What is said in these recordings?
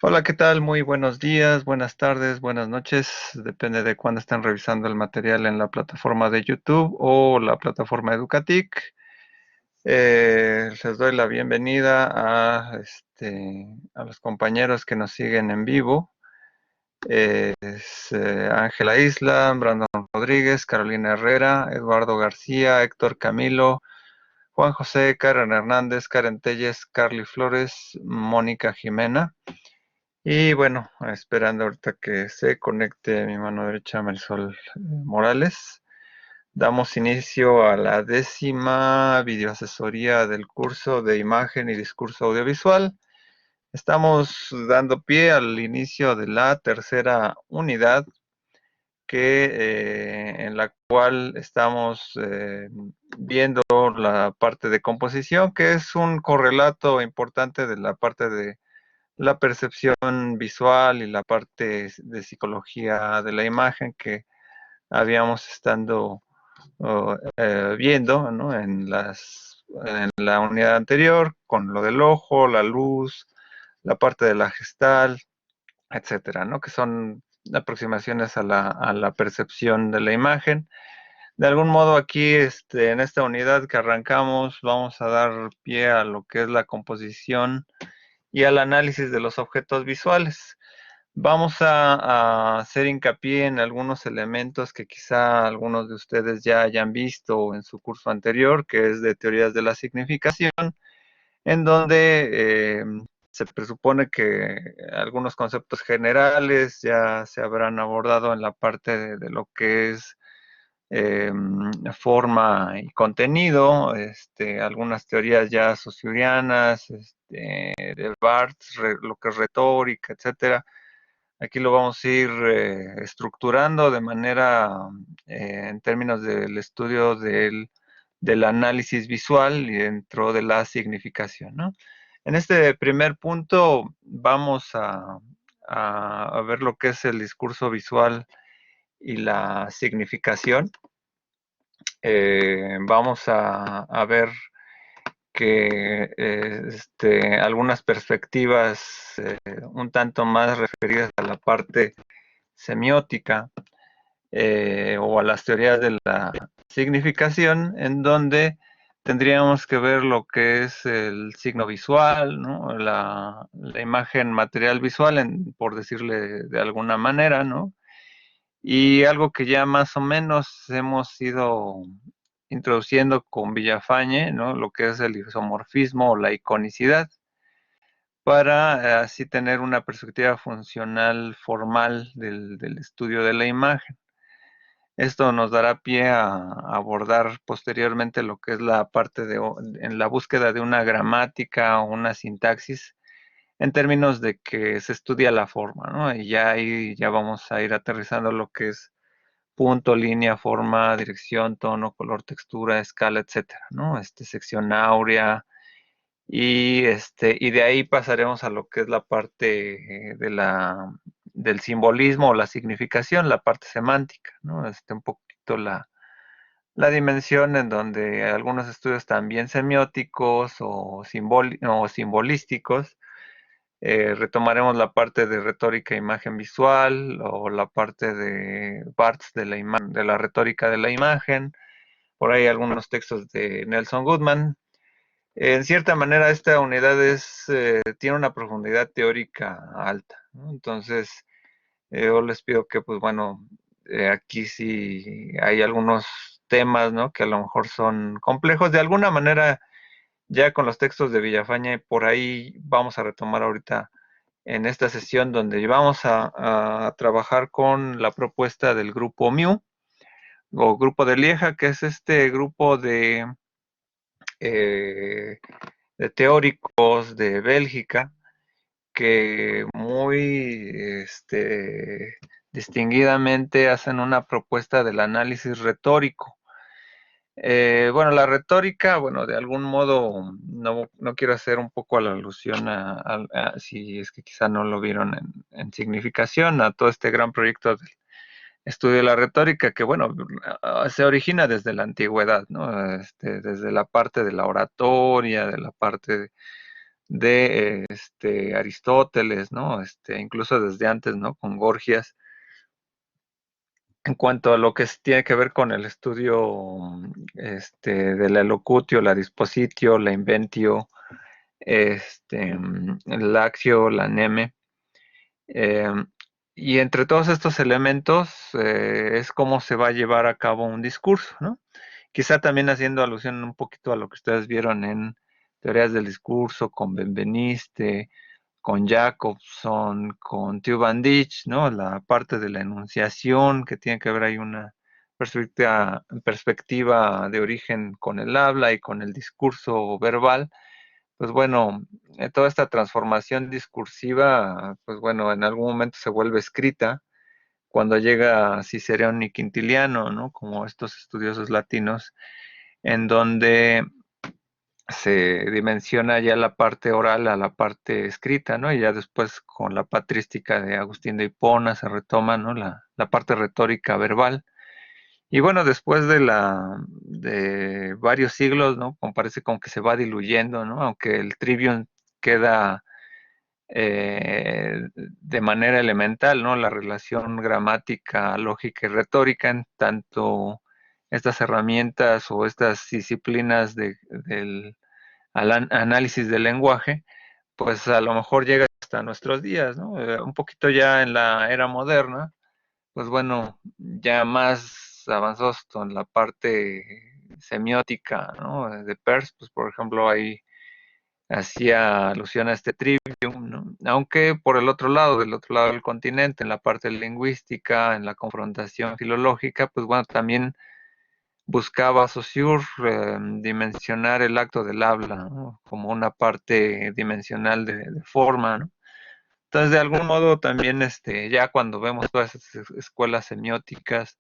Hola, ¿qué tal? Muy buenos días, buenas tardes, buenas noches. Depende de cuándo estén revisando el material en la plataforma de YouTube o la plataforma Educatic. Les doy la bienvenida a los compañeros que nos siguen en vivo. Ángela Isla, Brandon Rodríguez, Carolina Herrera, Eduardo García, Héctor Camilo, Juan José, Karen Hernández, Karen Telles, Carly Flores, Mónica Jimena. Y bueno, esperando ahorita que se conecte mi mano derecha, Marisol Morales, damos inicio a la 10ª videoasesoría del curso de imagen y discurso audiovisual. Estamos dando pie al inicio de la tercera unidad en la cual estamos viendo la parte de composición, que es un correlato importante de la parte de la percepción visual y la parte de psicología de la imagen que habíamos estado viendo, ¿no? En la unidad anterior, con lo del ojo, la luz, la parte de la gestal, etcétera, ¿no? Que son aproximaciones a la percepción de la imagen. De algún modo aquí, en esta unidad que arrancamos, vamos a dar pie a lo que es la composición y al análisis de los objetos visuales. Vamos a hacer hincapié en algunos elementos que quizá algunos de ustedes ya hayan visto en su curso anterior, que es de teorías de la significación, en donde se presupone que algunos conceptos generales ya se habrán abordado en la parte de lo que es forma y contenido, algunas teorías ya saussurianas, de Barthes, lo que es retórica, etcétera. Aquí lo vamos a ir estructurando de manera, en términos del estudio del análisis visual y dentro de la significación, ¿no? En este primer punto vamos a ver lo que es el discurso visual y la significación. Vamos a ver que algunas perspectivas un tanto más referidas a la parte semiótica o a las teorías de la significación, en donde tendríamos que ver lo que es el signo visual, ¿no? La imagen material visual, por decirle de alguna manera, ¿no? Y algo que ya más o menos hemos ido introduciendo con Villafañe, ¿no? Lo que es el isomorfismo o la iconicidad, para así tener una perspectiva funcional formal del estudio de la imagen. Esto nos dará pie a abordar posteriormente lo que es la parte en la búsqueda de una gramática o una sintaxis en términos de que se estudia la forma, ¿no? Y ya ahí ya vamos a ir aterrizando lo que es punto, línea, forma, dirección, tono, color, textura, escala, etcétera, ¿no? Sección áurea, y de ahí pasaremos a lo que es la parte del simbolismo o la significación, la parte semántica, ¿no? Un poquito la dimensión en donde algunos estudios también semióticos o simbolísticos, retomaremos la parte de retórica e imagen visual o la parte de Barthes de la retórica de la imagen, por ahí algunos textos de Nelson Goodman. En cierta manera, esta unidad tiene una profundidad teórica alta, ¿no? Entonces, yo les pido que, pues bueno, aquí sí hay algunos temas, ¿no? Que a lo mejor son complejos. De alguna manera, ya con los textos de Villafañe, por ahí vamos a retomar ahorita en esta sesión donde vamos a trabajar con la propuesta del grupo MIU o grupo de Lieja, que es este grupo eh, de teóricos de Bélgica que muy distinguidamente hacen una propuesta del análisis retórico. Bueno, la retórica, bueno, de algún modo, no quiero hacer un poco a la alusión si es que quizá no lo vieron en significación, a todo este gran proyecto del estudio de la retórica, que bueno, se origina desde la antigüedad, ¿no? Desde la parte de la oratoria, de la parte de Aristóteles, ¿no? Incluso desde antes, ¿no? Con Gorgias, en cuanto a lo que tiene que ver con el estudio de la elocutio, la dispositio, la inventio, el actio, la neme. Eh, y entre todos estos elementos es cómo se va a llevar a cabo un discurso, ¿no? Quizá también haciendo alusión un poquito a lo que ustedes vieron en teorías del discurso, con Benveniste, con Jacobson, con Theo Van Dijk, ¿no? La parte de la enunciación, que tiene que ver ahí una perspectiva de origen con el habla y con el discurso verbal. Pues bueno, toda esta transformación discursiva, pues bueno, en algún momento se vuelve escrita cuando llega Cicerón y Quintiliano, ¿no? Como estos estudiosos latinos, en donde se dimensiona ya la parte oral a la parte escrita, ¿no? Y ya después con la patrística de Agustín de Hipona se retoma, ¿no? La parte retórica verbal. Y bueno, después de varios siglos, ¿no? Como parece como que se va diluyendo, ¿no? Aunque el trivium queda de manera elemental, ¿no? La relación gramática, lógica y retórica, en tanto estas herramientas o estas disciplinas del análisis del lenguaje, pues a lo mejor llega hasta nuestros días, ¿no? Un poquito ya en la era moderna, pues bueno, ya más avanzados en la parte semiótica, ¿no? De Peirce, pues por ejemplo ahí hacía alusión a este trivium, ¿no? Aunque por el otro lado, del otro lado del continente, en la parte lingüística, en la confrontación filológica, pues bueno, también buscaba Saussure dimensionar el acto del habla, ¿no? Como una parte dimensional de forma, ¿no? Entonces, de algún modo también, ya cuando vemos todas esas escuelas semióticas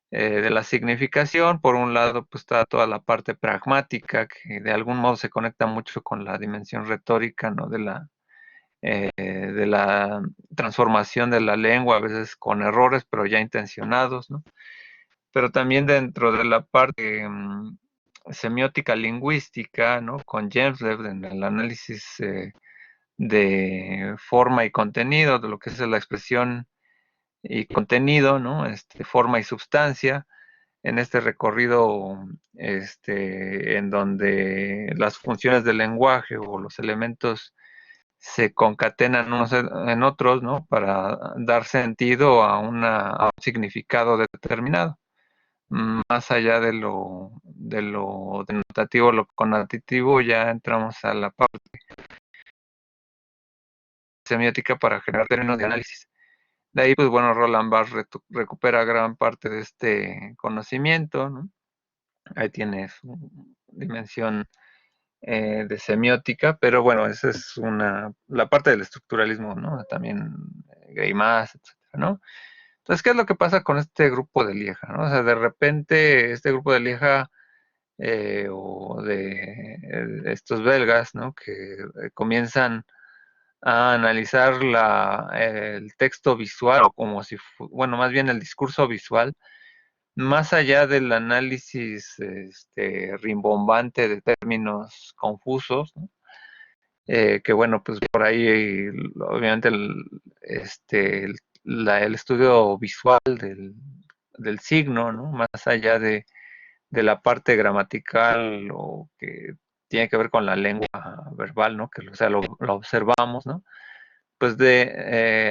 de la significación, por un lado, pues está toda la parte pragmática, que de algún modo se conecta mucho con la dimensión retórica, ¿no? De la transformación de la lengua, a veces con errores, pero ya intencionados, ¿no? Pero también dentro de la parte semiótica lingüística, ¿no? Con James Webb en el análisis de forma y contenido, de lo que es la expresión y contenido, ¿no? Forma y substancia, en este recorrido en donde las funciones del lenguaje o los elementos se concatenan unos en otros, ¿no? Para dar sentido a un significado determinado. Más allá de lo denotativo, lo connotativo, ya entramos a la parte semiótica para generar términos de análisis. De ahí, pues bueno, Roland Barthes recupera gran parte de este conocimiento, ¿no? Ahí tiene su dimensión de semiótica, pero bueno, esa es la parte del estructuralismo, ¿no? También Greimas, etcétera, ¿no? Entonces, ¿qué es lo que pasa con este grupo de Lieja, ¿no? O sea, de repente este grupo de Lieja o de estos belgas, ¿no? Que comienzan a analizar el texto visual o como si, bueno, más bien el discurso visual, más allá del análisis rimbombante de términos confusos, ¿no? Que bueno, pues por ahí obviamente el estudio visual del signo, ¿no? Más allá de la parte gramatical o que tiene que ver con la lengua verbal, ¿no? Que o sea, lo observamos, ¿no? Pues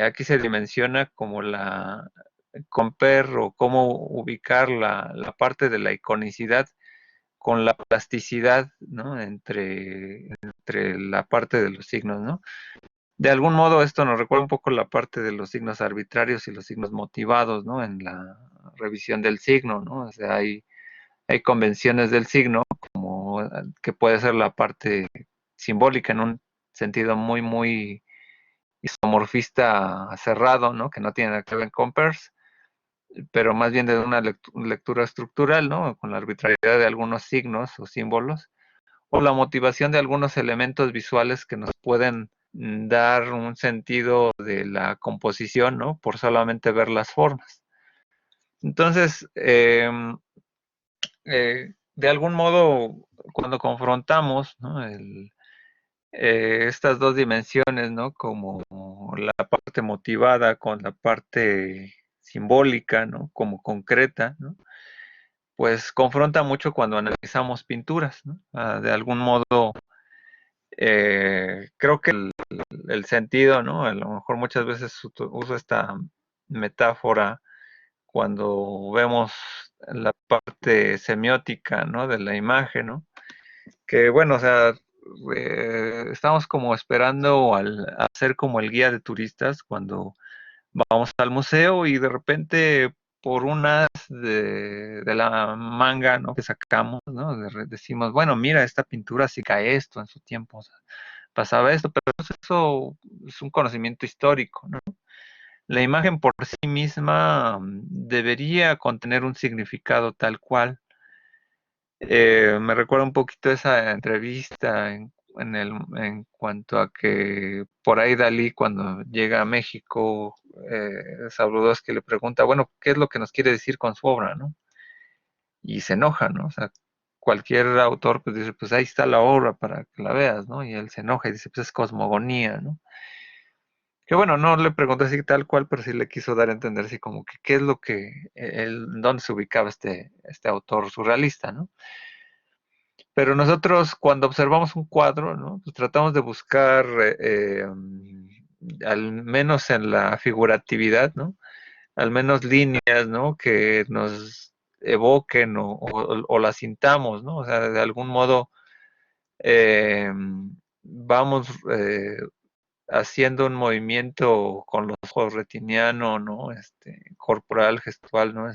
aquí se dimensiona como compare o cómo ubicar la parte de la iconicidad con la plasticidad, ¿no? Entre la parte de los signos, ¿no? De algún modo esto nos recuerda un poco la parte de los signos arbitrarios y los signos motivados, ¿no? En la revisión del signo, ¿no? O sea, hay convenciones del signo, como que puede ser la parte simbólica en un sentido muy, muy isomorfista cerrado, ¿no? Que no tiene nada que ver con Peirce, pero más bien de una lectura estructural, ¿no? Con la arbitrariedad de algunos signos o símbolos, o la motivación de algunos elementos visuales que nos pueden dar un sentido de la composición, ¿no? Por solamente ver las formas. Entonces, de algún modo, cuando confrontamos, ¿no? estas dos dimensiones, ¿no? Como la parte motivada con la parte simbólica, ¿no? Como concreta, ¿no? Pues confronta mucho cuando analizamos pinturas, ¿no? De algún modo, creo que el sentido, ¿no? A lo mejor muchas veces uso esta metáfora cuando vemos la parte semiótica, ¿no? De la imagen, ¿no? Que bueno, o sea, estamos como esperando a ser como el guía de turistas cuando vamos al museo y de repente por unas de la manga, ¿no? Que sacamos, ¿no? Decimos, bueno, mira, esta pintura sí cae esto en su tiempo, o sea, pasaba esto, pero eso es un conocimiento histórico, ¿no? La imagen por sí misma debería contener un significado tal cual. Me recuerda un poquito esa entrevista en cuanto a que por ahí Dalí cuando llega a México, Sabludowski le pregunta, bueno, ¿qué es lo que nos quiere decir con su obra, no? Y se enoja, ¿no? O sea, cualquier autor pues dice, pues ahí está la obra para que la veas, ¿no? Y él se enoja y dice, pues es cosmogonía, ¿no? Que bueno, no le preguntó así tal cual, pero sí le quiso dar a entender así como que qué es lo que, dónde se ubicaba este autor surrealista, ¿no? Pero nosotros cuando observamos un cuadro, ¿no? Pues tratamos de buscar, al menos en la figuratividad, ¿no? Al menos líneas, ¿no? Que nos evoquen o las sintamos, ¿no? O sea, de algún modo eh, vamos haciendo un movimiento con los ojos retiniano, ¿no? Corporal, gestual, ¿no?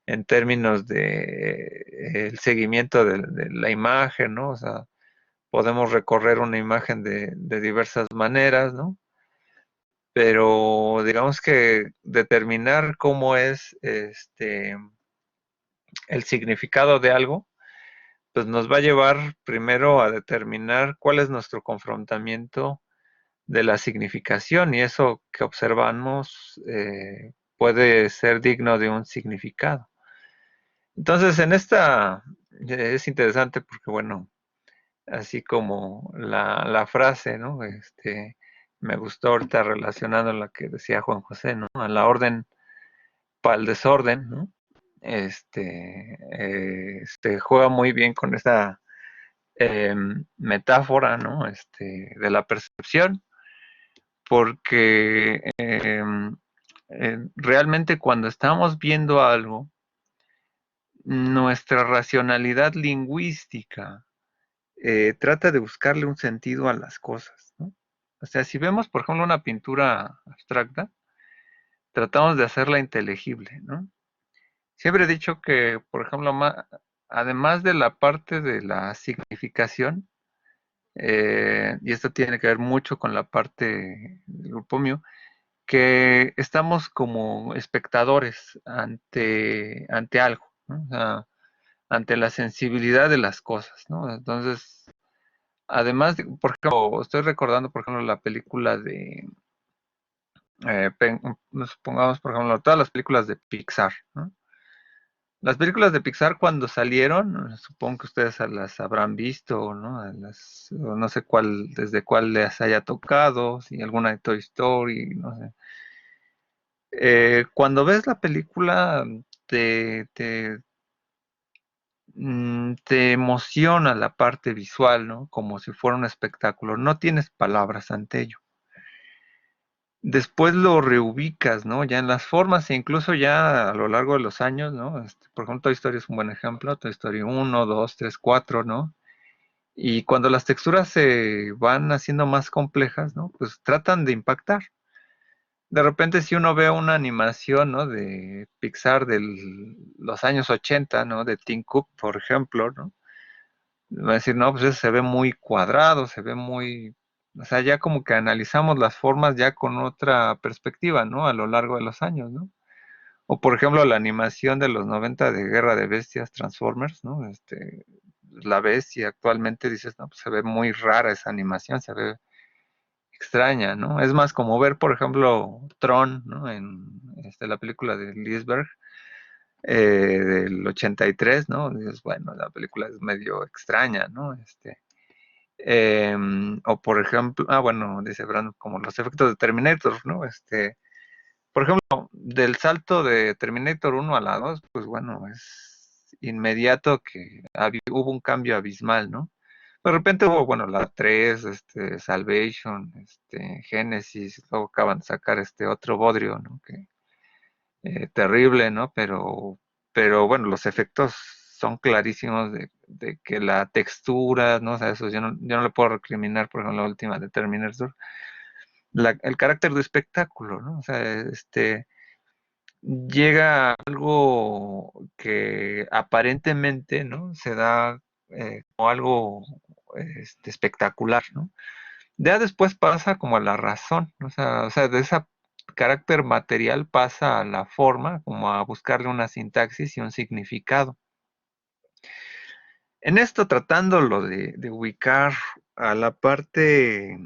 En términos de el seguimiento de la imagen, ¿no? O sea, podemos recorrer una imagen de diversas maneras, ¿no? Pero digamos que determinar cómo es el significado de algo, pues nos va a llevar primero a determinar cuál es nuestro confrontamiento de la significación y eso que observamos puede ser digno de un significado. Entonces, en esta es interesante porque, bueno, así como la frase, ¿no? Me gustó ahorita relacionando la que decía Juan José, ¿no? A la orden para el desorden, ¿no? Juega muy bien con esa metáfora, ¿no? De la percepción, porque realmente cuando estamos viendo algo, nuestra racionalidad lingüística trata de buscarle un sentido a las cosas, ¿no? O sea, si vemos, por ejemplo, una pintura abstracta, tratamos de hacerla inteligible, ¿no? Siempre he dicho que, por ejemplo, además de la parte de la significación, y esto tiene que ver mucho con la parte del grupo mío, que estamos como espectadores ante algo, ¿no? O sea, ante la sensibilidad de las cosas, ¿no? Entonces, además, por ejemplo, estoy recordando, por ejemplo, la película de, supongamos, por ejemplo, todas las películas de Pixar, ¿no? Las películas de Pixar cuando salieron, supongo que ustedes las habrán visto, ¿no? O no sé cuál, desde cuál les haya tocado, si alguna de Toy Story, no sé. Cuando ves la película, te, te, te emociona la parte visual, ¿no? Como si fuera un espectáculo. No tienes palabras ante ello. Después lo reubicas, ¿no? Ya en las formas e incluso ya a lo largo de los años, ¿no? Por ejemplo, Toy Story es un buen ejemplo. Toy Story 1, 2, 3, 4, ¿no? Y cuando las texturas se van haciendo más complejas, ¿no? Pues tratan de impactar. De repente si uno ve una animación, ¿no? De Pixar de los años 80, ¿no? De Tim Cook, por ejemplo, ¿no? Va a decir, no, pues eso se ve muy cuadrado, se ve muy... O sea, ya como que analizamos las formas ya con otra perspectiva, ¿no? A lo largo de los años, ¿no? O por ejemplo la animación de los 90 de Guerra de Bestias, Transformers, ¿no? La ves y actualmente dices, no, pues se ve muy rara esa animación, se ve extraña, ¿no? Es más como ver, por ejemplo, Tron, ¿no? En la película de Liesberg, del 83, ¿no? Dices, bueno, la película es medio extraña, ¿no? O por ejemplo, bueno, dice Brandon, como los efectos de Terminator, ¿no? Por ejemplo, del salto de Terminator 1 a la 2, pues bueno, es inmediato que hubo un cambio abismal, ¿no? De repente hubo, bueno, la 3, Salvation, Genesis, luego acaban de sacar este otro bodrio, ¿no? Que, terrible, ¿no? Pero bueno, los efectos son clarísimos de que la textura, ¿no? O sea, eso yo no le puedo recriminar, por ejemplo, la última de Terminator, el carácter de espectáculo, ¿no? O sea, llega algo que aparentemente, ¿no? Se da como algo espectacular, ¿no? Ya después pasa como a la razón, ¿no? O sea, de ese carácter material pasa a la forma, como a buscarle una sintaxis y un significado. En esto tratándolo de ubicar a la parte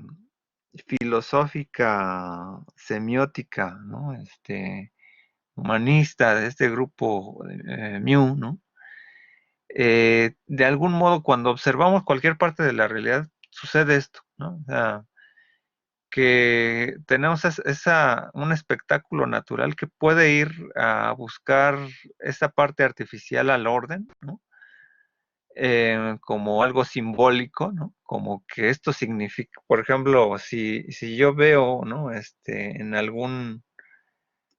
filosófica, semiótica, ¿no? Humanista de este grupo Mew, ¿no? De algún modo, cuando observamos cualquier parte de la realidad, sucede esto, ¿no? O sea, que tenemos un espectáculo natural que puede ir a buscar esa parte artificial al orden, ¿no? Como algo simbólico, ¿no? Como que esto significa, por ejemplo, si yo veo, ¿no? En algún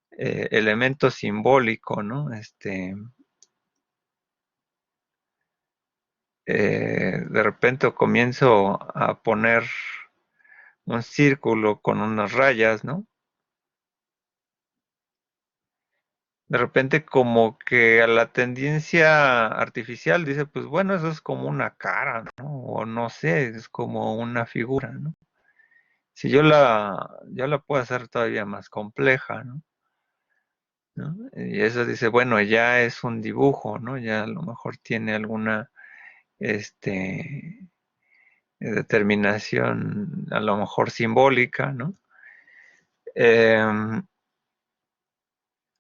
elemento simbólico, ¿no? De repente comienzo a poner un círculo con unas rayas, ¿no? De repente como que a la tendencia artificial dice, pues bueno, eso es como una cara, ¿no? O no sé, es como una figura, ¿no? Si yo la puedo hacer todavía más compleja, ¿no? ¿No? Y eso dice, bueno, ya es un dibujo, ¿no? Ya a lo mejor tiene alguna, determinación, a lo mejor simbólica, ¿no? Eh,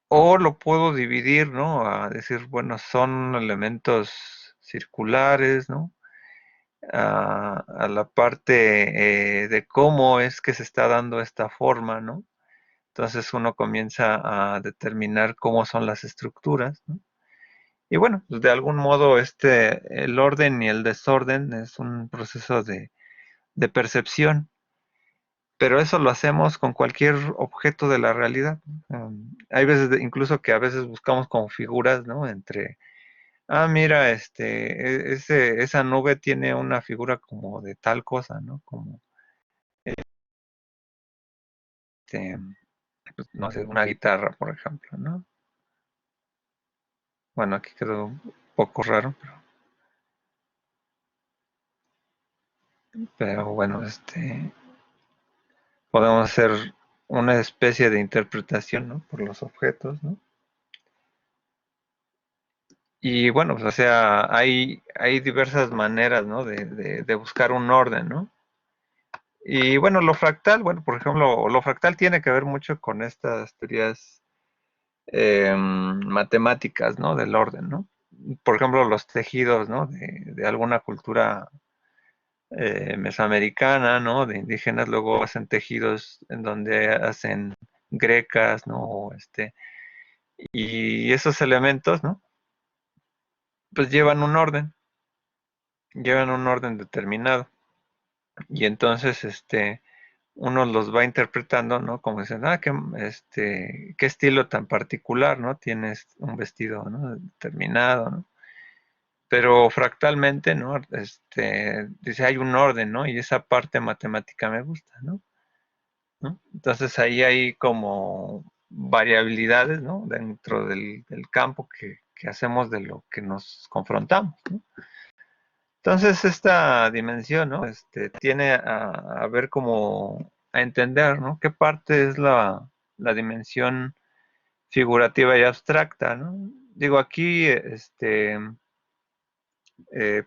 o lo puedo dividir, ¿no? A decir, bueno, son elementos circulares, ¿no? A la parte de cómo es que se está dando esta forma, ¿no? Entonces uno comienza a determinar cómo son las estructuras, ¿no? Y bueno, pues de algún modo el orden y el desorden es un proceso de percepción, pero eso lo hacemos con cualquier objeto de la realidad. Hay veces, incluso que a veces buscamos como figuras, ¿no? Mira, esa nube tiene una figura como de tal cosa, ¿no? Como, este, pues, no sé, una guitarra, por ejemplo, ¿no? Bueno, aquí quedó un poco raro, pero bueno, podemos hacer una especie de interpretación, ¿no? Por los objetos, ¿no? Y bueno, pues, o sea, hay diversas maneras, ¿no? De buscar un orden, ¿no? Y bueno, lo fractal, bueno, por ejemplo, lo fractal tiene que ver mucho con estas teorías matemáticas, ¿no? Del orden, ¿no? Por ejemplo, los tejidos, ¿no? De alguna cultura mesoamericana, ¿no? De indígenas, luego hacen tejidos en donde hacen grecas, ¿no? Y esos elementos, ¿no? Pues llevan un orden determinado. Y entonces, uno los va interpretando, ¿no? Como dicen, qué estilo tan particular, ¿no? Tienes un vestido, ¿no? Determinado, ¿no? Pero fractalmente, ¿no? Dice, hay un orden, ¿no? Y esa parte matemática me gusta, ¿no? ¿No? Entonces ahí hay como variabilidades, ¿no? Dentro del campo que hacemos de lo que nos confrontamos, ¿no? Entonces esta dimensión, ¿no? Tiene a ver como a entender, ¿no? ¿Qué parte es la dimensión figurativa y abstracta, ¿no? Digo, aquí,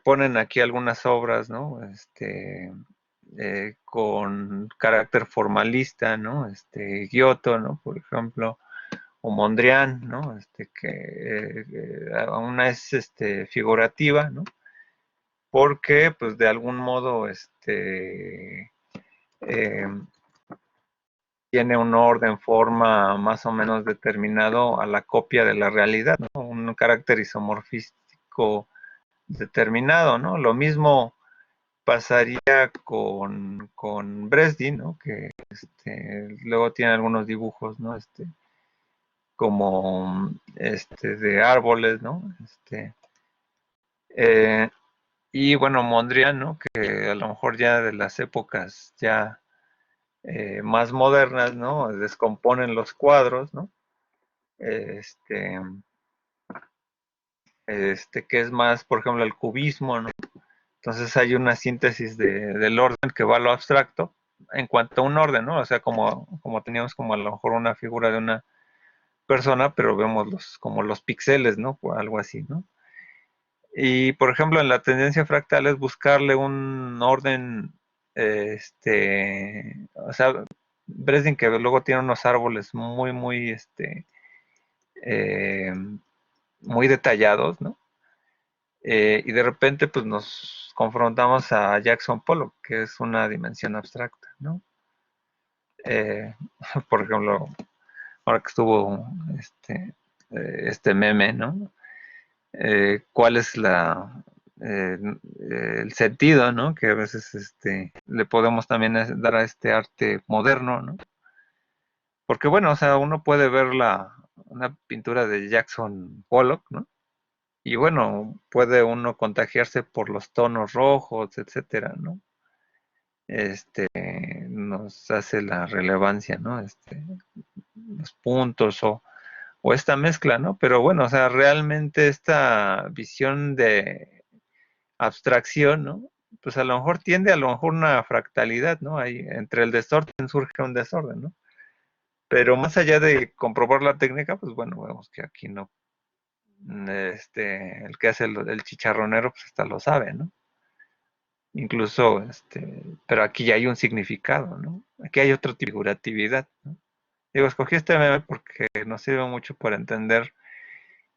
ponen aquí algunas obras, ¿no? Con carácter formalista, ¿no? Giotto, ¿no? Por ejemplo, o Mondrian, ¿no? Que una es figurativa, ¿no? porque pues de algún modo eh, tiene un orden, forma más o menos determinado a la copia de la realidad, ¿no? Un carácter isomorfístico determinado, ¿no? Lo mismo pasaría con Bresdi, ¿no? Que luego tiene algunos dibujos, ¿no? Como de árboles, ¿no? Eh, y bueno, Mondrian, ¿no? Que a lo mejor ya de las épocas ya más modernas, ¿no? Descomponen los cuadros, ¿no? Este, que es más, por ejemplo, el cubismo, ¿no? Entonces hay una síntesis del orden que va a lo abstracto en cuanto a un orden, ¿no? O sea, como teníamos como a lo mejor una figura de una persona, pero vemos como los píxeles, ¿no? O algo así, ¿no? Y, por ejemplo, en la tendencia fractal es buscarle un orden, o sea, Bresdin que luego tiene unos árboles eh, muy detallados, ¿no? Y de repente, pues nos confrontamos a Jackson Pollock, que es una dimensión abstracta, ¿no? Eh, por ejemplo, ahora que estuvo este meme, ¿no? ¿Cuál es el sentido, ¿no? Que a veces le podemos también dar a este arte moderno, ¿no? Porque bueno, o sea, uno puede ver una pintura de Jackson Pollock, ¿no? Y bueno, puede uno contagiarse por los tonos rojos, etcétera, ¿no? Nos hace la relevancia, ¿no? Los puntos o esta mezcla, ¿no? Pero bueno, o sea, realmente esta visión de abstracción, ¿no? Pues a lo mejor tiende a lo mejor una fractalidad, ¿no? Ahí entre el desorden surge un desorden, ¿no? Pero más allá de comprobar la técnica, pues bueno, vemos que aquí no, el que hace el chicharronero, pues hasta lo sabe, ¿no? Incluso, pero aquí ya hay un significado, ¿no? Aquí hay otro tipo de figuratividad, ¿no? Digo, escogí este meme porque nos sirve mucho para entender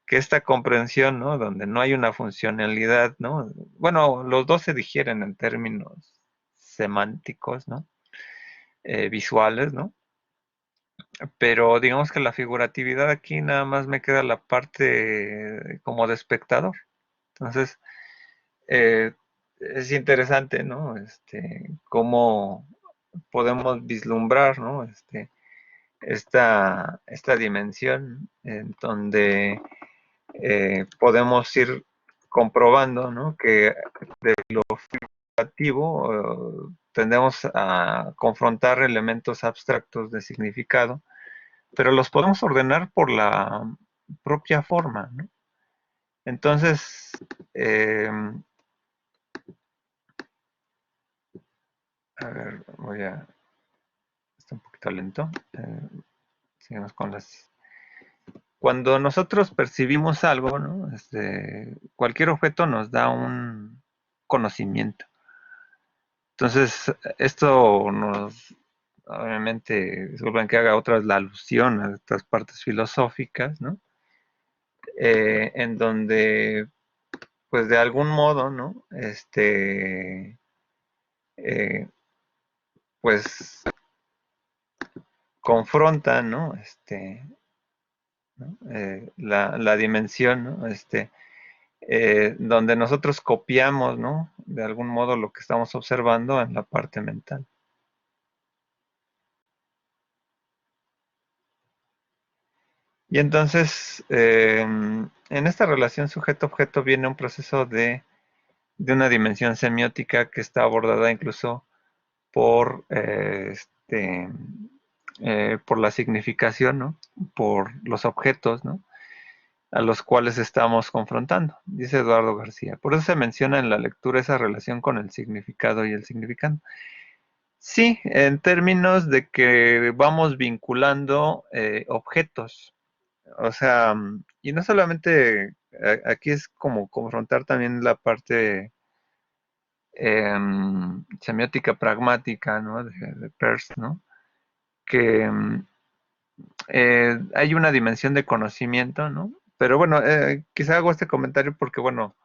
que esta comprensión, ¿no? Donde no hay una funcionalidad, ¿no? Bueno, los dos se digieren en términos semánticos, ¿no? Visuales, ¿no? Pero digamos que la figuratividad aquí nada más me queda la parte como de espectador. Entonces, eh, es interesante, ¿no? Cómo podemos vislumbrar, ¿no? Esta dimensión en donde podemos ir comprobando, ¿no? Que de lo figurativo tendemos a confrontar elementos abstractos de significado, pero los podemos ordenar por la propia forma, ¿no? Entonces, eh, a ver, está un poquito lento. Sigamos con las. Cuando nosotros percibimos algo, ¿no? Cualquier objeto nos da un conocimiento. Entonces, esto obviamente, disculpen que haga otra la alusión a estas partes filosóficas, ¿no? En donde, pues de algún modo, ¿no? Eh, pues confronta, ¿no? ¿No? La dimensión, ¿no? Donde nosotros copiamos, ¿no? De algún modo lo que estamos observando en la parte mental. Y entonces, en esta relación sujeto-objeto viene un proceso de una dimensión semiótica que está abordada incluso por, por la significación, ¿no? Por los objetos, ¿no? A los cuales estamos confrontando, dice Eduardo García. Por eso se menciona en la lectura esa relación con el significado y el significando. Sí, en términos de que vamos vinculando objetos. O sea, y no solamente aquí es como confrontar también la parte semiótica pragmática, ¿no? De Peirce, ¿no? Que hay una dimensión de conocimiento, ¿no? Pero bueno, quizá hago este comentario porque, bueno,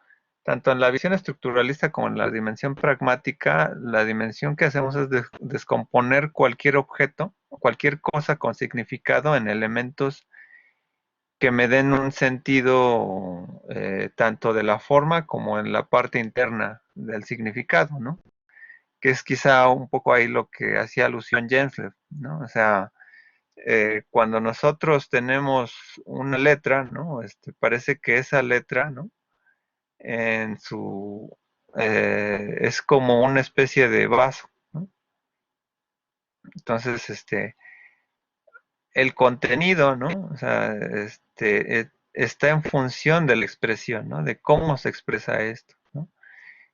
tanto en la visión estructuralista como en la dimensión pragmática, la dimensión que hacemos es descomponer cualquier objeto, cualquier cosa con significado en elementos que me den un sentido tanto de la forma como en la parte interna del significado, ¿no? Que es quizá un poco ahí lo que hacía alusión Gensler, ¿no? O sea, cuando nosotros tenemos una letra, ¿no? Parece que esa letra, ¿no? En su es como una especie de vaso, ¿no? Entonces, el contenido, ¿no? O sea, está en función de la expresión, ¿no? De cómo se expresa esto, ¿no?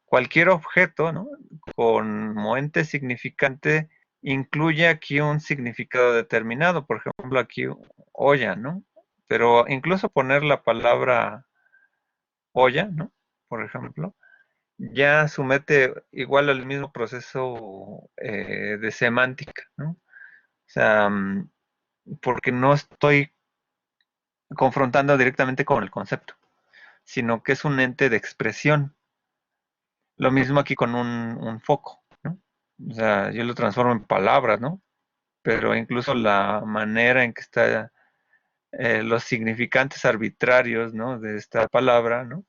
Cualquier objeto, ¿no? Como ente significante incluye aquí un significado determinado, por ejemplo, aquí olla, ¿no? Pero incluso poner la palabra olla, ¿no? Por ejemplo, ya somete igual al mismo proceso de semántica, ¿no? O sea, porque no estoy confrontando directamente con el concepto, sino que es un ente de expresión. Lo mismo aquí con un foco, ¿no? O sea, yo lo transformo en palabras, ¿no? Pero incluso la manera en que está los significantes arbitrarios, ¿no? De esta palabra, ¿no?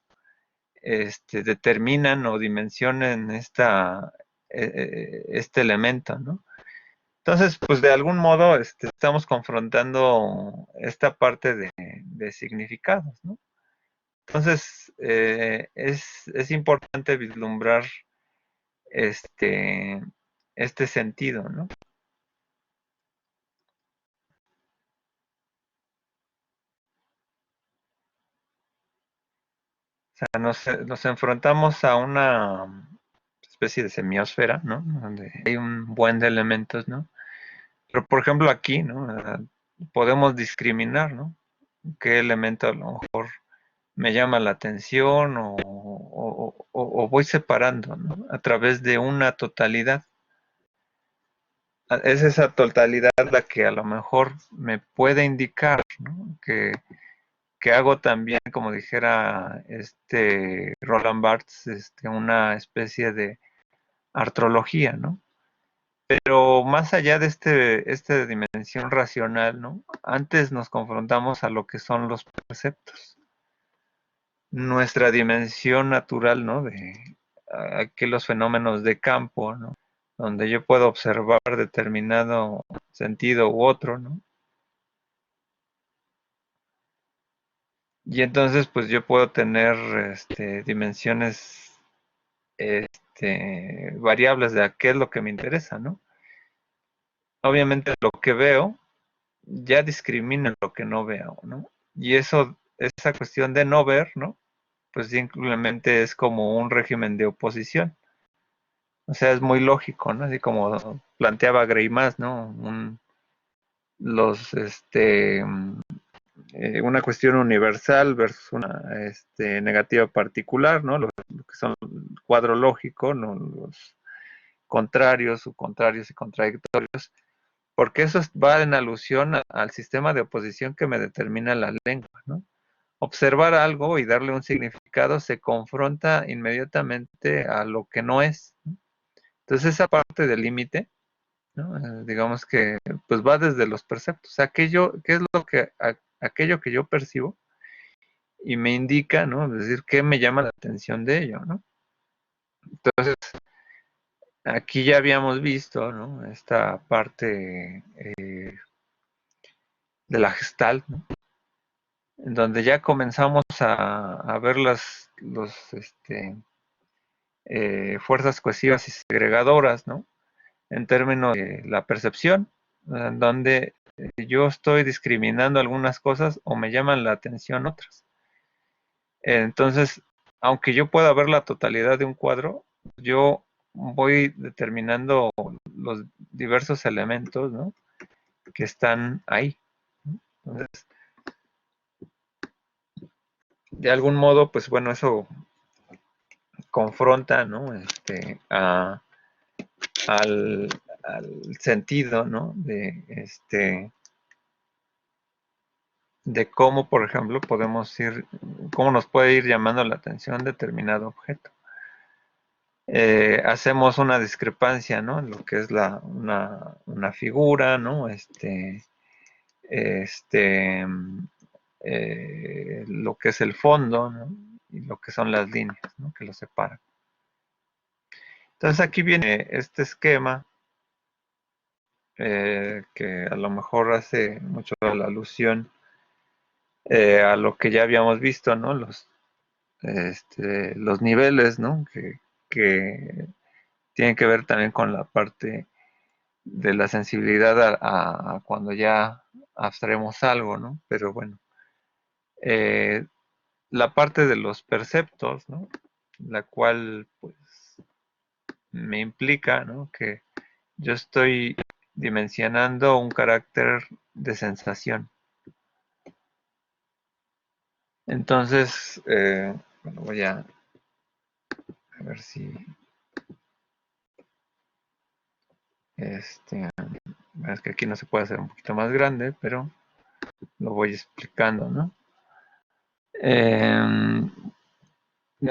Determinan o dimensionan este elemento, ¿no? Entonces, pues de algún modo estamos confrontando esta parte de significados, ¿no? Entonces, es importante vislumbrar este, este sentido, ¿no? O sea, nos enfrentamos a una especie de semiosfera, ¿no? Donde hay un buen de elementos, ¿no? Pero, por ejemplo, aquí, ¿no? Podemos discriminar, ¿no? ¿Qué elemento a lo mejor me llama la atención o voy separando, ¿no? A través de una totalidad. Es esa totalidad la que a lo mejor me puede indicar, ¿no? Que hago también, como dijera Roland Barthes, una especie de artrología, ¿no? Pero más allá de esta dimensión racional, ¿no? Antes nos confrontamos a lo que son los preceptos. Nuestra dimensión natural, ¿no? De aquí los fenómenos de campo, ¿no? Donde yo puedo observar determinado sentido u otro, ¿no? Y entonces, pues yo puedo tener dimensiones variables de a qué es lo que me interesa, ¿no? Obviamente lo que veo ya discrimina lo que no veo, ¿no? Y eso, esa cuestión de no ver, ¿no? Pues simplemente es como un régimen de oposición. O sea, es muy lógico, ¿no? Así como planteaba Greimas, ¿no? Los, una cuestión universal versus una negativa particular, ¿no? Lo que son el cuadro lógico, ¿no? Los contrarios, subcontrarios y contradictorios, porque eso va en alusión al sistema de oposición que me determina la lengua, ¿no? Observar algo y darle un significado se confronta inmediatamente a lo que no es, ¿no? Entonces esa parte del límite, ¿no? Digamos que pues va desde los perceptos, aquello, ¿qué es lo que, aquello que yo percibo y me indica, ¿no? Es decir, qué me llama la atención de ello, ¿no? Entonces, aquí ya habíamos visto, ¿no? Esta parte de la Gestalt, ¿no? En donde ya comenzamos a ver fuerzas cohesivas y segregadoras, ¿no? En términos de la percepción, en donde yo estoy discriminando algunas cosas o me llaman la atención otras. Entonces, aunque yo pueda ver la totalidad de un cuadro, yo voy determinando los diversos elementos, ¿no? Que están ahí, ¿no? Entonces, de algún modo, pues bueno, eso confronta, ¿no? Al, al sentido, ¿no? De de cómo, por ejemplo, cómo nos puede ir llamando la atención determinado objeto. Hacemos una discrepancia, ¿no? En lo que es una figura, ¿no? Este, lo que es el fondo, ¿no? Y lo que son las líneas, ¿no? Que lo separan. Entonces aquí viene este esquema que a lo mejor hace mucho la alusión a lo que ya habíamos visto, ¿no? Los niveles, ¿no? Que tienen que ver también con la parte de la sensibilidad a cuando ya abstraemos algo, ¿no? Pero bueno, eh, la parte de los perceptos, ¿no? La cual, pues, me implica, ¿no? Que yo estoy dimensionando un carácter de sensación. Entonces, bueno, voy a ver si es que aquí no se puede hacer un poquito más grande, pero lo voy explicando, ¿no? De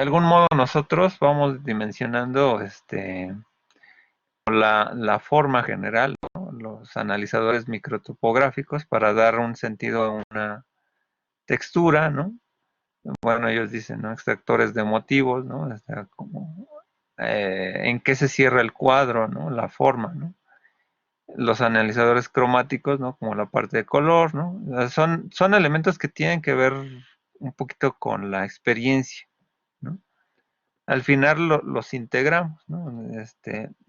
algún modo nosotros vamos dimensionando la forma general, ¿no? Los analizadores microtopográficos para dar un sentido a una textura, ¿no? Bueno, ellos dicen, ¿no? Extractores de motivos, ¿no? O sea, como en qué se cierra el cuadro, ¿no? La forma, ¿no? Los analizadores cromáticos, ¿no? Como la parte de color, ¿no? Son elementos que tienen que ver un poquito con la experiencia, ¿no? Al final los integramos, ¿no?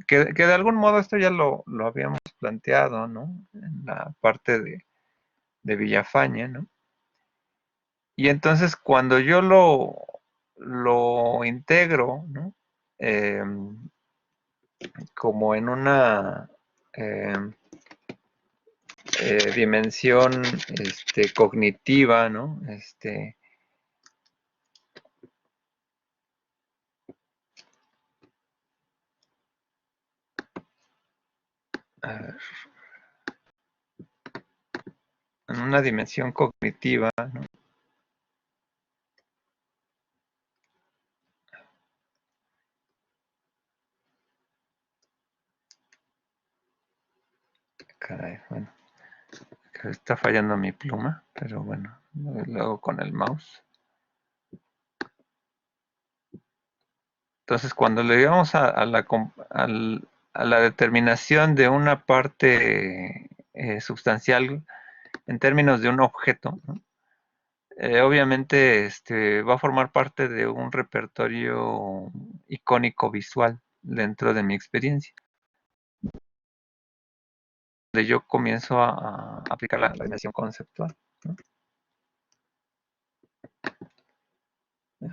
Que de algún modo esto ya lo habíamos planteado, ¿no? En la parte de Villafañe, ¿no? Y entonces cuando yo lo integro, ¿no? Eh, como en una eh, dimensión cognitiva, ¿no? A ver, en una dimensión cognitiva, ¿no? Caray, bueno, está fallando mi pluma, pero bueno, luego con el mouse. Entonces, cuando le llegamos a la determinación de una parte sustancial en términos de un objeto, ¿no? Obviamente va a formar parte de un repertorio icónico visual dentro de mi experiencia, donde yo comienzo a aplicar la dimensión conceptual, ¿no?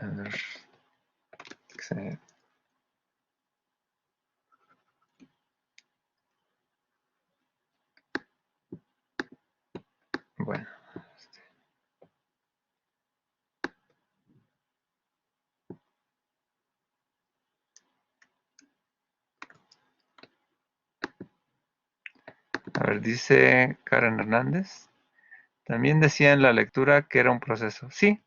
A ver, bueno, a ver, dice Karen Hernández, también decía en la lectura que era un proceso. Sí,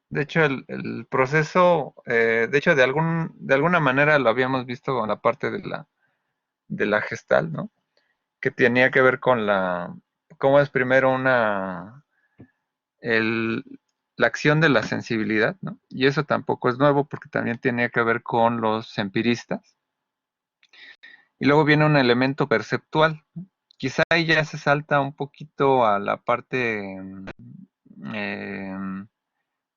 de hecho el proceso, de hecho de alguna manera lo habíamos visto con la parte de la gestal, ¿no? Que tenía que ver con cómo es primero el, la acción de la sensibilidad, ¿no? Y eso tampoco es nuevo porque también tenía que ver con los empiristas. Y luego viene un elemento perceptual. Quizá ahí ya se salta un poquito a la parte, eh,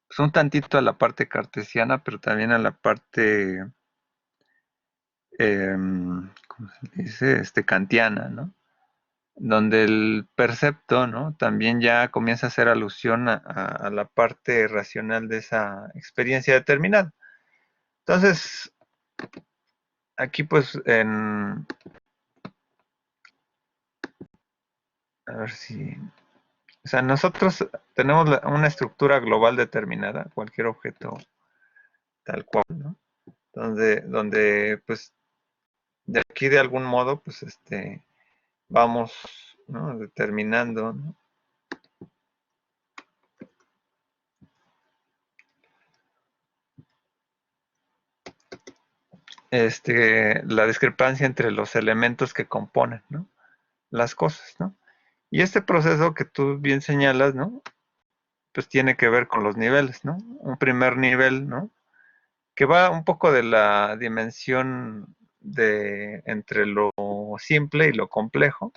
pues un tantito a la parte cartesiana, pero también a la parte, ¿cómo se dice? Kantiana, ¿no? Donde el percepto, ¿no? También ya comienza a hacer alusión a la parte racional de esa experiencia determinada. Entonces, aquí pues a ver si, o sea, nosotros tenemos una estructura global determinada, cualquier objeto tal cual, ¿no? Donde pues de aquí de algún modo pues vamos, ¿no? Determinando, ¿no? la discrepancia entre los elementos que componen, ¿no? Las cosas, ¿no? Y este proceso que tú bien señalas, ¿no? Pues tiene que ver con los niveles, ¿no? Un primer nivel, ¿no? Que va un poco de la dimensión de entre lo simple y lo complejo,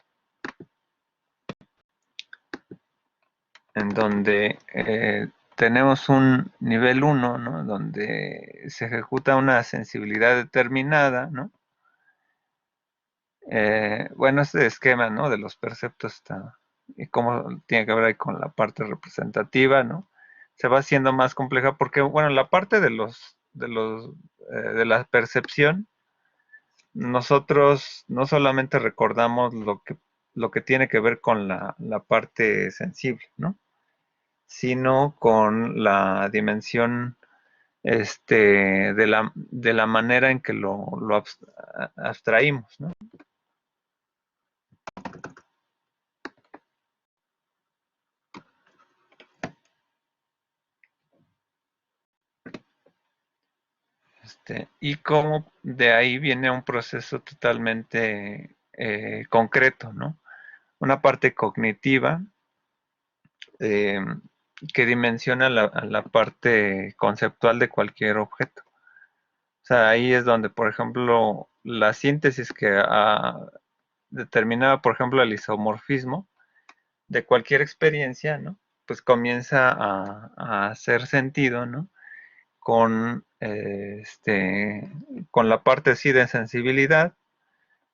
en donde tenemos un nivel uno, ¿no? Donde se ejecuta una sensibilidad determinada, ¿no? Bueno, este esquema, ¿no? De los perceptos está, y cómo tiene que ver ahí con la parte representativa, ¿no? Se va haciendo más compleja porque, bueno, la parte de la percepción, nosotros no solamente recordamos lo que tiene que ver con la parte sensible, ¿no? Sino con la dimensión de la manera en que lo abstraímos, ¿no? Y cómo de ahí viene un proceso totalmente concreto, ¿no? Una parte cognitiva eh, que dimensiona a la parte conceptual de cualquier objeto. O sea, ahí es donde, por ejemplo, la síntesis que determinaba, por ejemplo, el isomorfismo de cualquier experiencia, ¿no? Pues comienza a hacer sentido, ¿no? Con, con la parte sí de sensibilidad,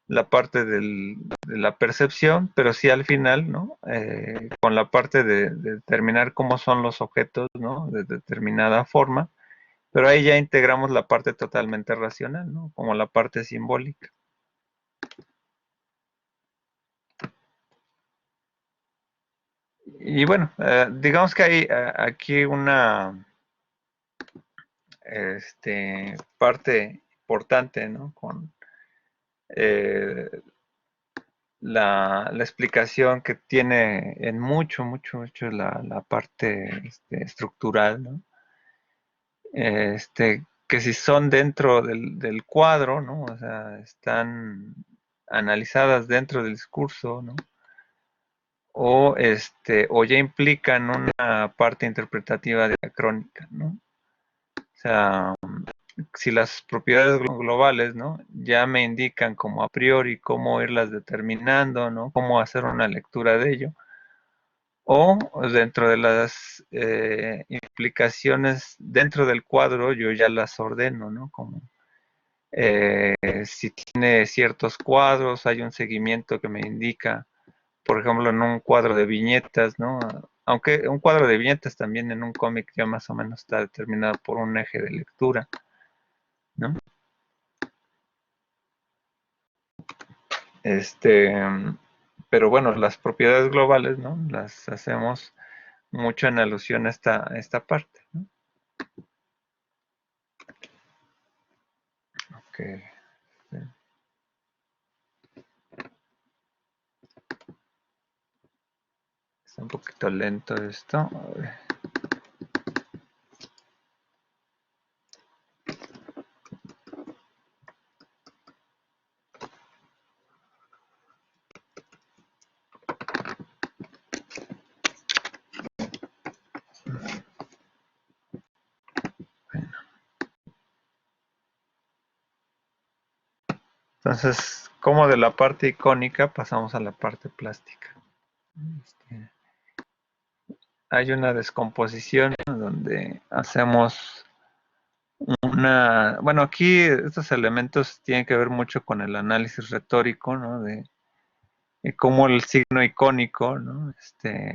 la parte de la percepción, pero sí al final, ¿no? Con la parte de determinar cómo son los objetos, ¿no? De determinada forma, pero ahí ya integramos la parte totalmente racional, ¿no? Como la parte simbólica. Y bueno, digamos que hay aquí una parte importante, ¿no? Con eh, la explicación que tiene en mucho la parte estructural, ¿no? Que si son dentro del cuadro, ¿no? O sea, están analizadas dentro del discurso, ¿no? O ya implican una parte interpretativa diacrónica, ¿no? O sea, si las propiedades globales, ¿no? Ya me indican como a priori cómo irlas determinando, ¿no? Cómo hacer una lectura de ello. O dentro de las implicaciones dentro del cuadro, yo ya las ordeno, ¿no? Como si tiene ciertos cuadros, hay un seguimiento que me indica, por ejemplo, en un cuadro de viñetas, ¿no? Aunque un cuadro de viñetas también en un cómic ya más o menos está determinado por un eje de lectura, ¿no? Este, pero bueno, las propiedades globales, ¿no? Las hacemos mucho en alusión a esta parte, ¿no? Okay. Está un poquito lento esto. Entonces, como de la parte icónica pasamos a la parte plástica. Este, Hay una descomposición, ¿no? Donde hacemos bueno, aquí estos elementos tienen que ver mucho con el análisis retórico, ¿no? De cómo el signo icónico, ¿no?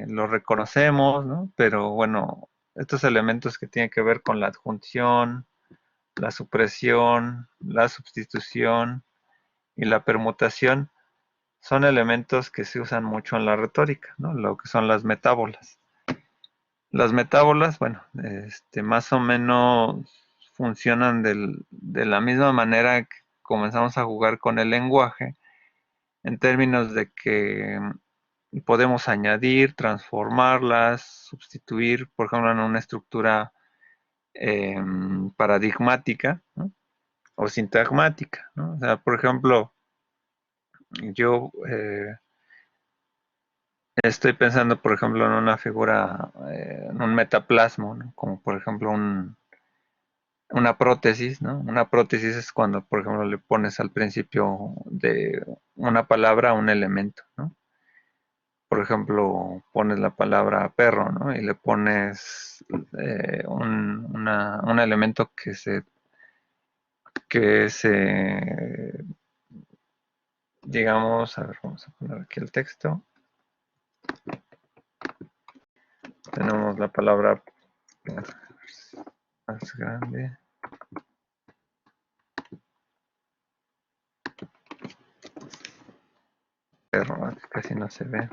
Lo reconocemos, ¿no? Pero bueno, estos elementos que tienen que ver con la adjunción, la supresión, la sustitución y la permutación son elementos que se usan mucho en la retórica, ¿no? Lo que son las metábolas. Las metábolas, bueno, más o menos funcionan de la misma manera que comenzamos a jugar con el lenguaje, en términos de que podemos añadir, transformarlas, sustituir, por ejemplo, en una estructura paradigmática, ¿no? o sintagmática, ¿no? O sea, por ejemplo, yo estoy pensando, por ejemplo, en una figura, en un metaplasmo, ¿no? Como por ejemplo una prótesis, ¿no? Una prótesis es cuando, por ejemplo, le pones al principio de una palabra un elemento, ¿no? Por ejemplo, pones la palabra perro, ¿no? Y le pones un elemento que se, digamos, a ver, vamos a poner aquí el texto. Tenemos la palabra más grande. Perro, casi no se ve.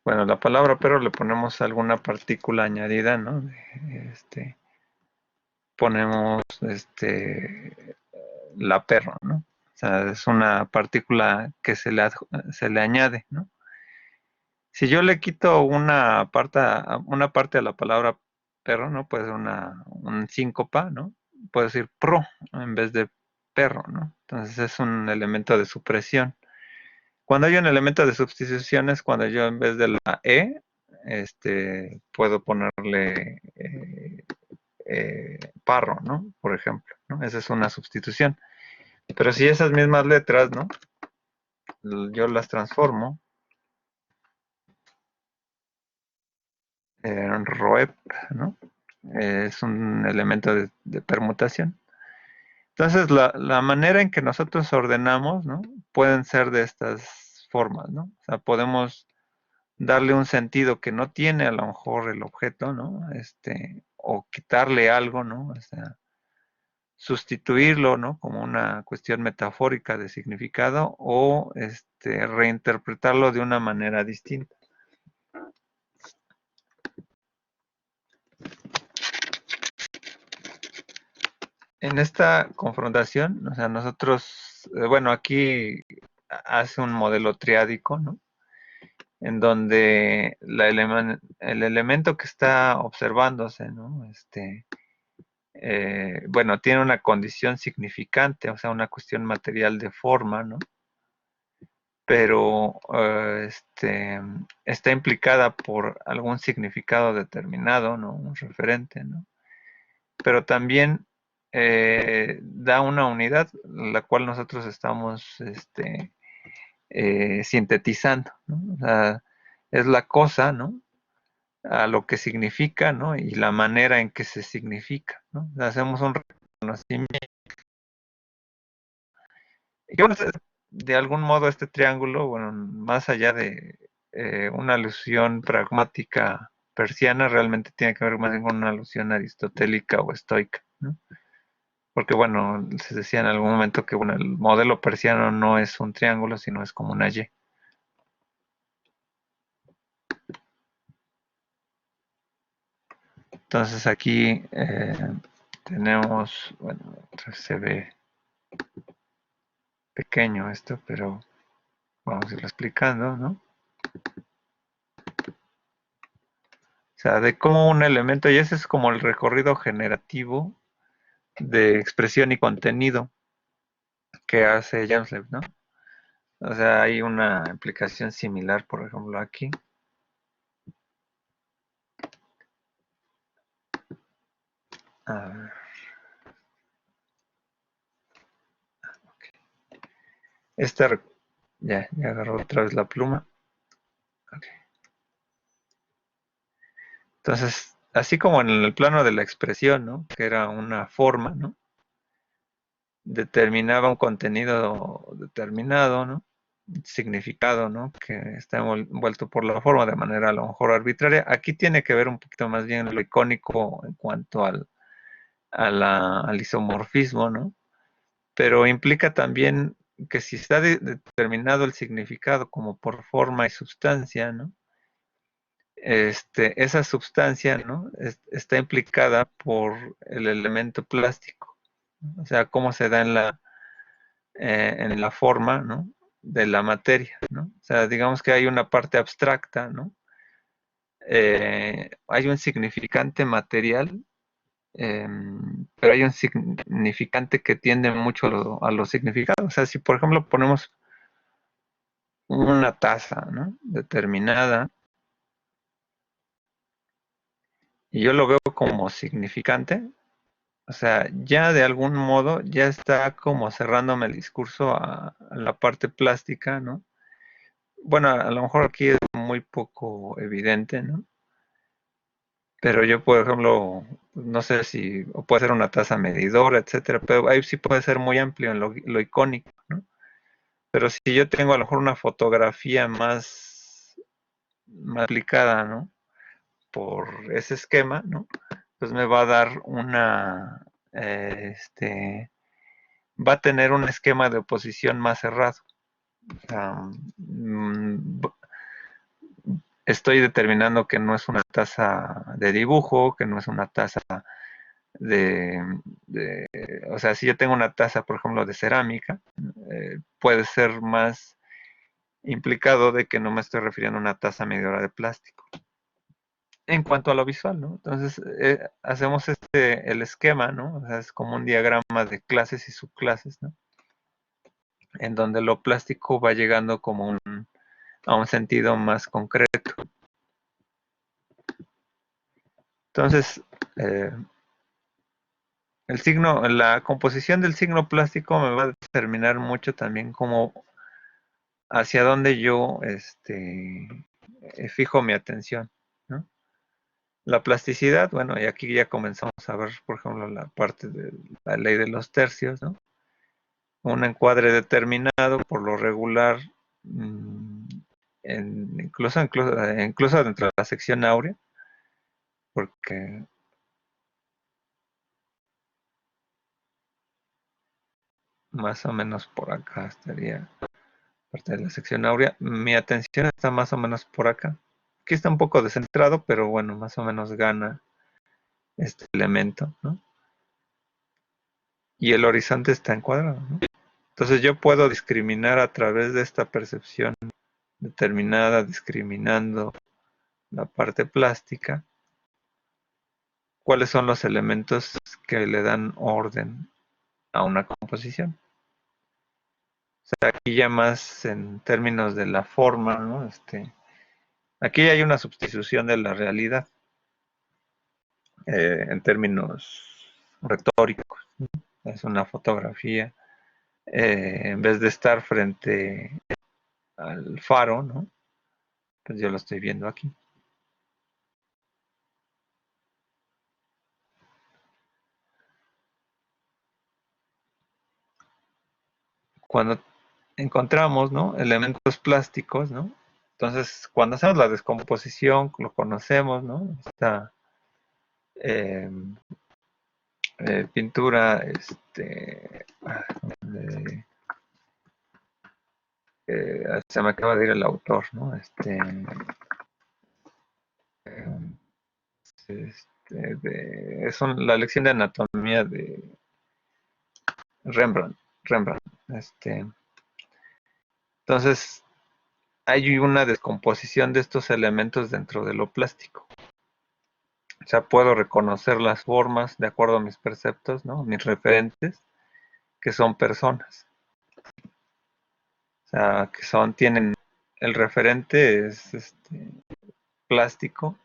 Bueno, la palabra perro le ponemos alguna partícula añadida, ¿no? Ponemos la perro, ¿no? O sea, es una partícula que se le añade, ¿no? Si yo le quito una parte a la palabra perro, ¿no? Puede ser un síncopa, ¿no? Puedo decir pro en vez de perro, ¿no? Entonces es un elemento de supresión. Cuando hay un elemento de sustitución es cuando yo en vez de la E, puedo ponerle parro, ¿no? Por ejemplo, ¿no? Esa es una sustitución. Pero si esas mismas letras, ¿no? Yo las transformo en ROEP, ¿no? Es un elemento de permutación. Entonces, la manera en que nosotros ordenamos, ¿no? Pueden ser de estas formas, ¿no? O sea, podemos darle un sentido que no tiene a lo mejor el objeto, ¿no? O quitarle algo, ¿no? O sea, sustituirlo, ¿no? Como una cuestión metafórica de significado o reinterpretarlo de una manera distinta. En esta confrontación, o sea, nosotros, bueno, aquí hace un modelo triádico, ¿no? En donde el elemento que está observándose, ¿no? Bueno, tiene una condición significante, o sea, una cuestión material de forma, ¿no? Pero está implicada por algún significado determinado, ¿no? Un referente, ¿no? Pero también da una unidad, la cual nosotros estamos sintetizando, ¿no? O sea, es la cosa, ¿no? A lo que significa, ¿no? Y la manera en que se significa, ¿no? O sea, hacemos un reconocimiento. Y bueno, de algún modo este triángulo, bueno, más allá de una alusión pragmática persiana, realmente tiene que ver más bien con una alusión aristotélica o estoica, ¿no? Porque bueno, se decía en algún momento que bueno, el modelo persiano no es un triángulo, sino es como una Y. Entonces aquí tenemos, bueno, se ve pequeño esto, pero vamos a irlo explicando, ¿no? O sea, de cómo un elemento, y ese es como el recorrido generativo de expresión y contenido que hace Jamslev, ¿no? O sea, hay una implicación similar, por ejemplo, aquí. A ver, esta, ya agarró otra vez la pluma. Okay. Entonces, así como en el plano de la expresión, ¿no? Que era una forma, ¿no? Determinaba un contenido determinado, ¿no? Significado, ¿no? Que está envuelto por la forma de manera a lo mejor arbitraria. Aquí tiene que ver un poquito más bien lo icónico en cuanto al isomorfismo, ¿no? Pero implica también que si está determinado el significado como por forma y sustancia, ¿no? Esa sustancia, ¿no? Está implicada por el elemento plástico, ¿no? O sea, cómo se da en la forma, ¿no? De la materia, ¿no? O sea, digamos que hay una parte abstracta, ¿no? hay un significante material, pero hay un significante que tiende mucho a los significados. O sea, si por ejemplo ponemos una tasa, ¿no?, determinada, y yo lo veo como significante, o sea, ya de algún modo ya está como cerrándome el discurso a la parte plástica, ¿no? Bueno, a lo mejor aquí es muy poco evidente, ¿no? Pero yo, por ejemplo, no sé si o puede ser una tasa medidora, etcétera, pero ahí sí puede ser muy amplio en lo icónico, ¿no? Pero si yo tengo a lo mejor una fotografía más aplicada, ¿no?, por ese esquema, ¿no?, pues me va a dar va a tener un esquema de oposición más cerrado. O sea, estoy determinando que no es una taza de dibujo, que no es una taza de, de, o sea, si yo tengo una taza, por ejemplo, de cerámica, puede ser más implicado de que no me estoy refiriendo a una taza medidora de plástico. En cuanto a lo visual, ¿no? Entonces, hacemos el esquema, ¿no? O sea, es como un diagrama de clases y subclases, ¿no?, en donde lo plástico va llegando como a un sentido más concreto. Entonces, la composición del signo plástico me va a determinar mucho también como hacia dónde yo fijo mi atención, ¿no? La plasticidad, bueno, y aquí ya comenzamos a ver, por ejemplo, la parte de la ley de los tercios, ¿no? Un encuadre determinado, por lo regular, mmm, incluso dentro de la sección áurea, porque más o menos por acá estaría parte de la sección áurea. Mi atención está más o menos por acá. Aquí está un poco descentrado, pero bueno, más o menos gana este elemento, ¿no? Y el horizonte está encuadrado, ¿no? Entonces yo puedo discriminar a través de esta percepción determinada, discriminando la parte plástica, cuáles son los elementos que le dan orden a una composición. O sea, aquí ya más en términos de la forma, ¿no? Aquí hay una sustitución de la realidad, en términos retóricos, ¿no? Es una fotografía, en vez de estar frente al faro, ¿no?, pues yo lo estoy viendo aquí. Cuando encontramos, ¿no?, elementos plásticos, ¿no?, entonces cuando hacemos la descomposición, lo conocemos, ¿no?, esta eh, pintura, se me acaba de ir el autor, ¿no? Es la lección de anatomía de Rembrandt. Rembrandt. Entonces, hay una descomposición de estos elementos dentro de lo plástico. O sea, puedo reconocer las formas de acuerdo a mis preceptos, ¿no?, mis referentes, que son personas. O sea, tienen, el referente es plástico,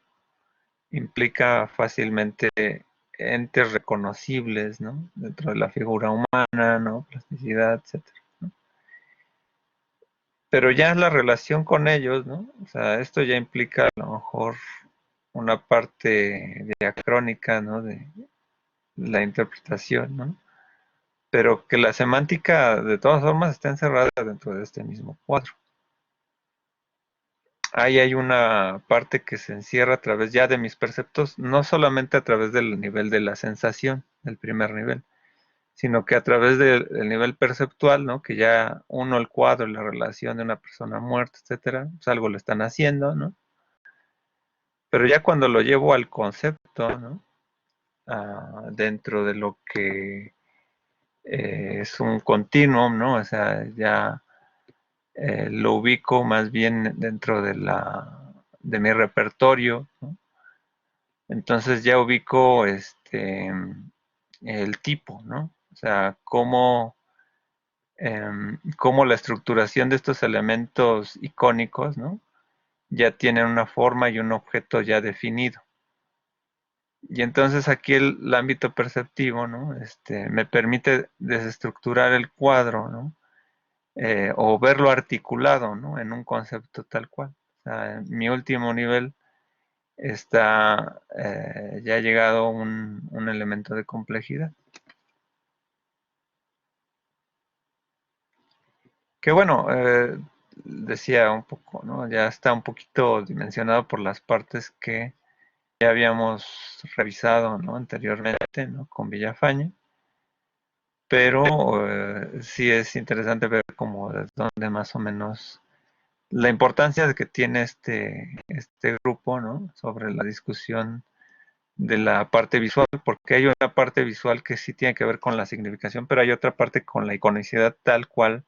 implica fácilmente entes reconocibles, ¿no?, dentro de la figura humana, ¿no?, plasticidad, etcétera, ¿no? Pero ya la relación con ellos, ¿no?, o sea, esto ya implica a lo mejor una parte diacrónica, ¿no?, de la interpretación, ¿no?, pero que la semántica de todas formas está encerrada dentro de este mismo cuadro. Ahí hay una parte que se encierra a través ya de mis perceptos, no solamente a través del nivel de la sensación, del primer nivel, sino que a través del nivel perceptual, ¿no?, que ya uno, el cuadro, la relación de una persona muerta, etcétera, pues algo lo están haciendo, ¿no? Pero ya cuando lo llevo al concepto, ¿no?, dentro de lo que es un continuum, ¿no?, o sea, ya lo ubico más bien dentro de de mi repertorio, ¿no? Entonces ya ubico el tipo, ¿no? O sea, cómo la estructuración de estos elementos icónicos, ¿no? Ya tienen una forma y un objeto ya definido. Y entonces aquí el ámbito perceptivo, ¿no? Me permite desestructurar el cuadro, ¿no? O verlo articulado, ¿no? En un concepto tal cual. O sea, en mi último nivel está ya llegado un elemento de complejidad. Que bueno, decía un poco, ¿no? Ya está un poquito dimensionado por las partes que ya habíamos revisado, ¿no? Anteriormente, ¿no? Con Villafañe, pero sí es interesante ver cómo de dónde más o menos la importancia de que tiene este grupo, ¿no? Sobre la discusión de la parte visual, porque hay una parte visual que sí tiene que ver con la significación, pero hay otra parte con la iconicidad tal cual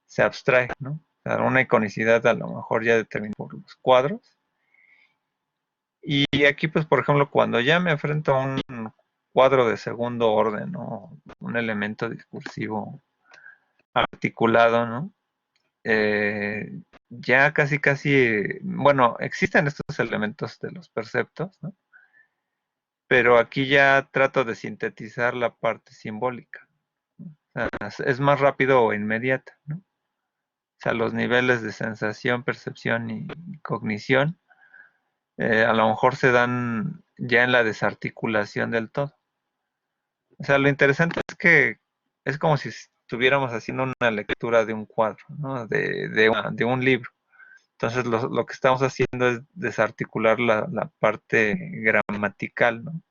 se abstrae, ¿no? O sea, una iconicidad a lo mejor ya determinada por los cuadros. Y aquí, pues, por ejemplo, cuando ya me enfrento a un cuadro de segundo orden, ¿no? Un elemento discursivo articulado, ¿no? Ya casi, bueno, existen estos elementos de los perceptos, ¿no? Pero aquí ya trato de sintetizar la parte simbólica. O sea, es más rápido o inmediata, ¿no? O sea, los niveles de sensación, percepción y cognición a lo mejor se dan ya en la desarticulación del todo. O sea, lo interesante es que es como si estuviéramos haciendo una lectura de un cuadro, ¿no? De un libro. Entonces lo que estamos haciendo es desarticular la parte gramatical, ¿no?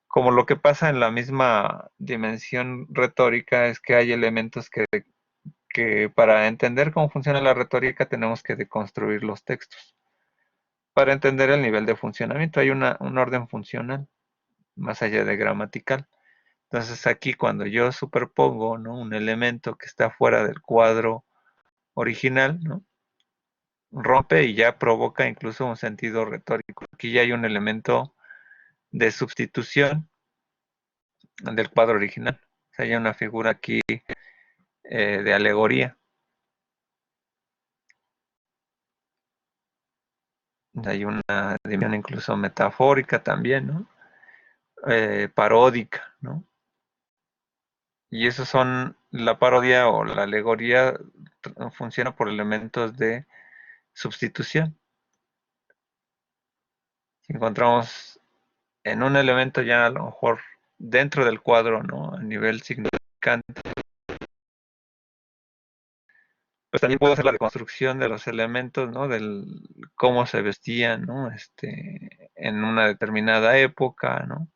Como lo que pasa en la misma dimensión retórica es que hay elementos que para entender cómo funciona la retórica tenemos que deconstruir los textos. Para entender el nivel de funcionamiento hay un orden funcional, más allá de gramatical. Entonces aquí cuando yo superpongo, ¿no? Un elemento que está fuera del cuadro original, ¿no? Rompe y ya provoca incluso un sentido retórico. Aquí ya hay un elemento de sustitución del cuadro original. O sea, hay una figura aquí de alegoría. Hay una dimensión incluso metafórica también, ¿no? Paródica, ¿no? Y esos son, la parodia o la alegoría funciona por elementos de sustitución. Si encontramos en un elemento ya a lo mejor dentro del cuadro, ¿no? A nivel significante, pues también puedo hacer la deconstrucción de los elementos, ¿no? Del cómo se vestían, ¿no? En una determinada época, ¿no?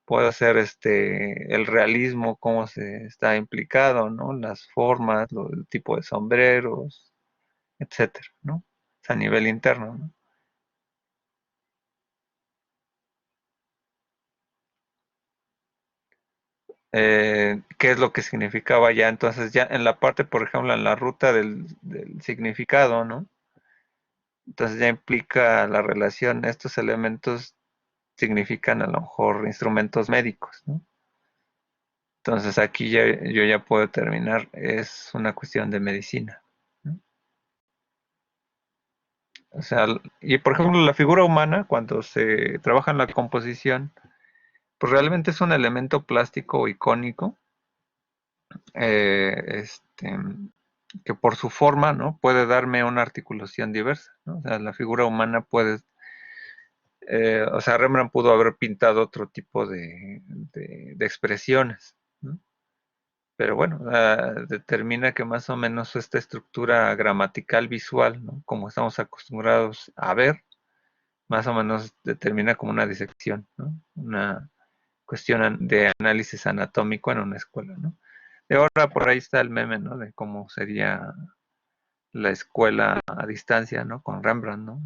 Puedo hacer el realismo, cómo se está implicado, ¿no? Las formas, el tipo de sombreros, etcétera, ¿no? O sea, a nivel interno, ¿no? Qué es lo que significaba ya. Entonces, ya en la parte, por ejemplo, en la ruta del significado, ¿no? Entonces ya implica la relación, estos elementos significan a lo mejor instrumentos médicos, ¿no? Entonces aquí ya, yo ya puedo determinar, es una cuestión de medicina, ¿no? O sea, y por ejemplo, la figura humana, cuando se trabaja en la composición, pues realmente es un elemento plástico icónico, eh, este, que por su forma, ¿no? Puede darme una articulación diversa, ¿no? O sea, la figura humana puede, o sea, Rembrandt pudo haber pintado otro tipo de expresiones, ¿no? Pero bueno, determina que más o menos esta estructura gramatical visual, ¿no? Como estamos acostumbrados a ver, más o menos determina como una disección, ¿no? Una cuestión de análisis anatómico en una escuela, ¿no? De ahora por ahí está el meme, ¿no? De cómo sería la escuela a distancia, ¿no? Con Rembrandt, ¿no?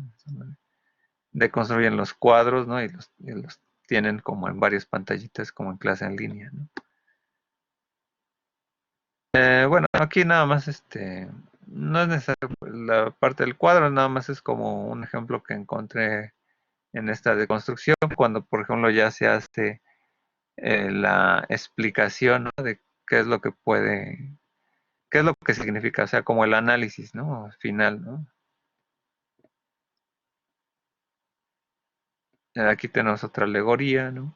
Deconstruyen los cuadros, ¿no? Y los tienen como en varias pantallitas, como en clase en línea, ¿no? Bueno, aquí nada más no es necesario la parte del cuadro, nada más es como un ejemplo que encontré en esta deconstrucción, cuando por ejemplo ya se hace la explicación, ¿no? De qué es lo que puede, qué es lo que significa, o sea, como el análisis, ¿no? Final, ¿no? Aquí tenemos otra alegoría, ¿no?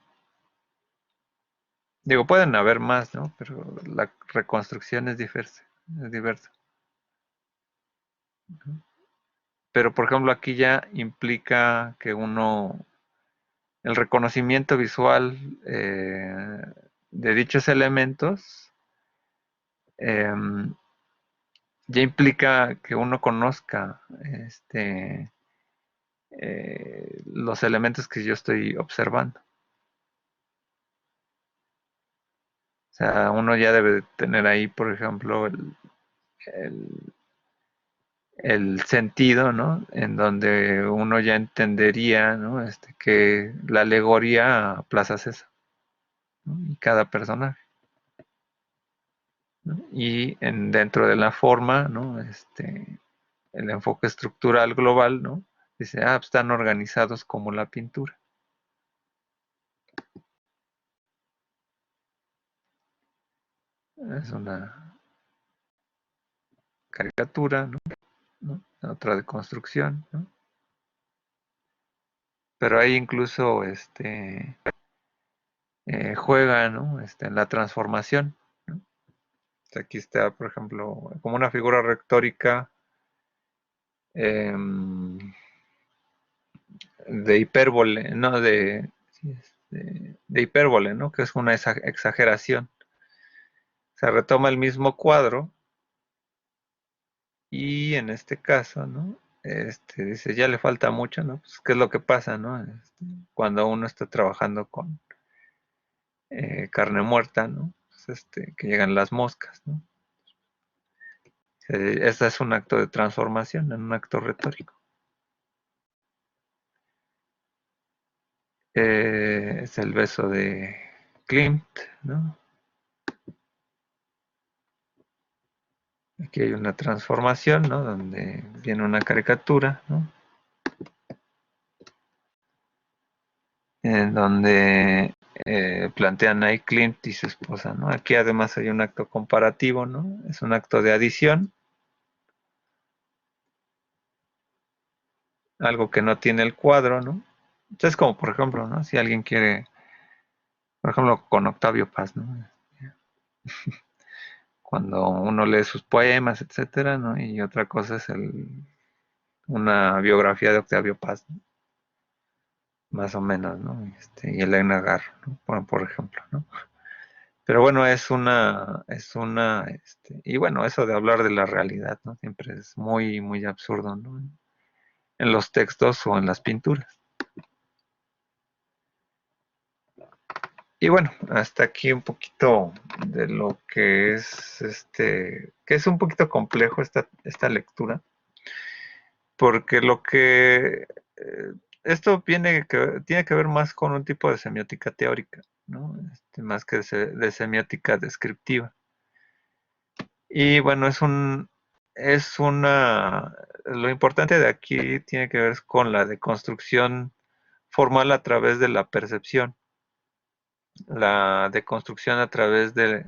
Digo, pueden haber más, ¿no? Pero la reconstrucción es diversa, es diversa. Pero por ejemplo aquí ya implica que uno, el reconocimiento visual de dichos elementos eh, ya implica que uno conozca los elementos que yo estoy observando. O sea, uno ya debe tener ahí, por ejemplo, el, el sentido, ¿no? En donde uno ya entendería, ¿no? Que la alegoría a Plaza César, ¿no? Y cada personaje, ¿no? Y dentro de la forma, ¿no? El enfoque estructural global, ¿no? Dice, ah, pues están organizados como la pintura. Es una caricatura, ¿no? ¿No? Otra de construcción, ¿no? Pero ahí incluso juega, ¿no? En la transformación, ¿no? Aquí está, por ejemplo, como una figura retórica eh, de hipérbole, ¿no? Sí, de hipérbole, ¿no? Que es una exageración. Se retoma el mismo cuadro y en este caso, ¿no? Dice, ya le falta mucho, ¿no? Pues, ¿qué es lo que pasa, ¿no? Cuando uno está trabajando con carne muerta, ¿no? Pues, que llegan las moscas, ¿no? Ese es un acto de transformación, en un acto retórico. Es el beso de Klimt, ¿no? Aquí hay una transformación, ¿no? Donde viene una caricatura, ¿no? En donde plantean ahí Klimt y su esposa, ¿no? Aquí además hay un acto comparativo, ¿no? Es un acto de adición, algo que no tiene el cuadro, ¿no? Entonces, como por ejemplo, ¿no? Si alguien quiere, por ejemplo, con Octavio Paz, ¿no? Cuando uno lee sus poemas, etcétera, ¿no? Y otra cosa es una biografía de Octavio Paz, ¿no? Más o menos, ¿no? Y Elena Garro, ¿no? Por ejemplo, ¿no? Pero bueno, y bueno, eso de hablar de la realidad, ¿no? Siempre es muy, muy absurdo, ¿no? En los textos o en las pinturas. Y bueno, hasta aquí un poquito de lo que es, que es un poquito complejo esta lectura, porque esto tiene que ver más con un tipo de semiótica teórica, ¿no? Más que de semiótica descriptiva. Y bueno, lo importante de aquí tiene que ver con la deconstrucción formal a través de la percepción, la deconstrucción a través de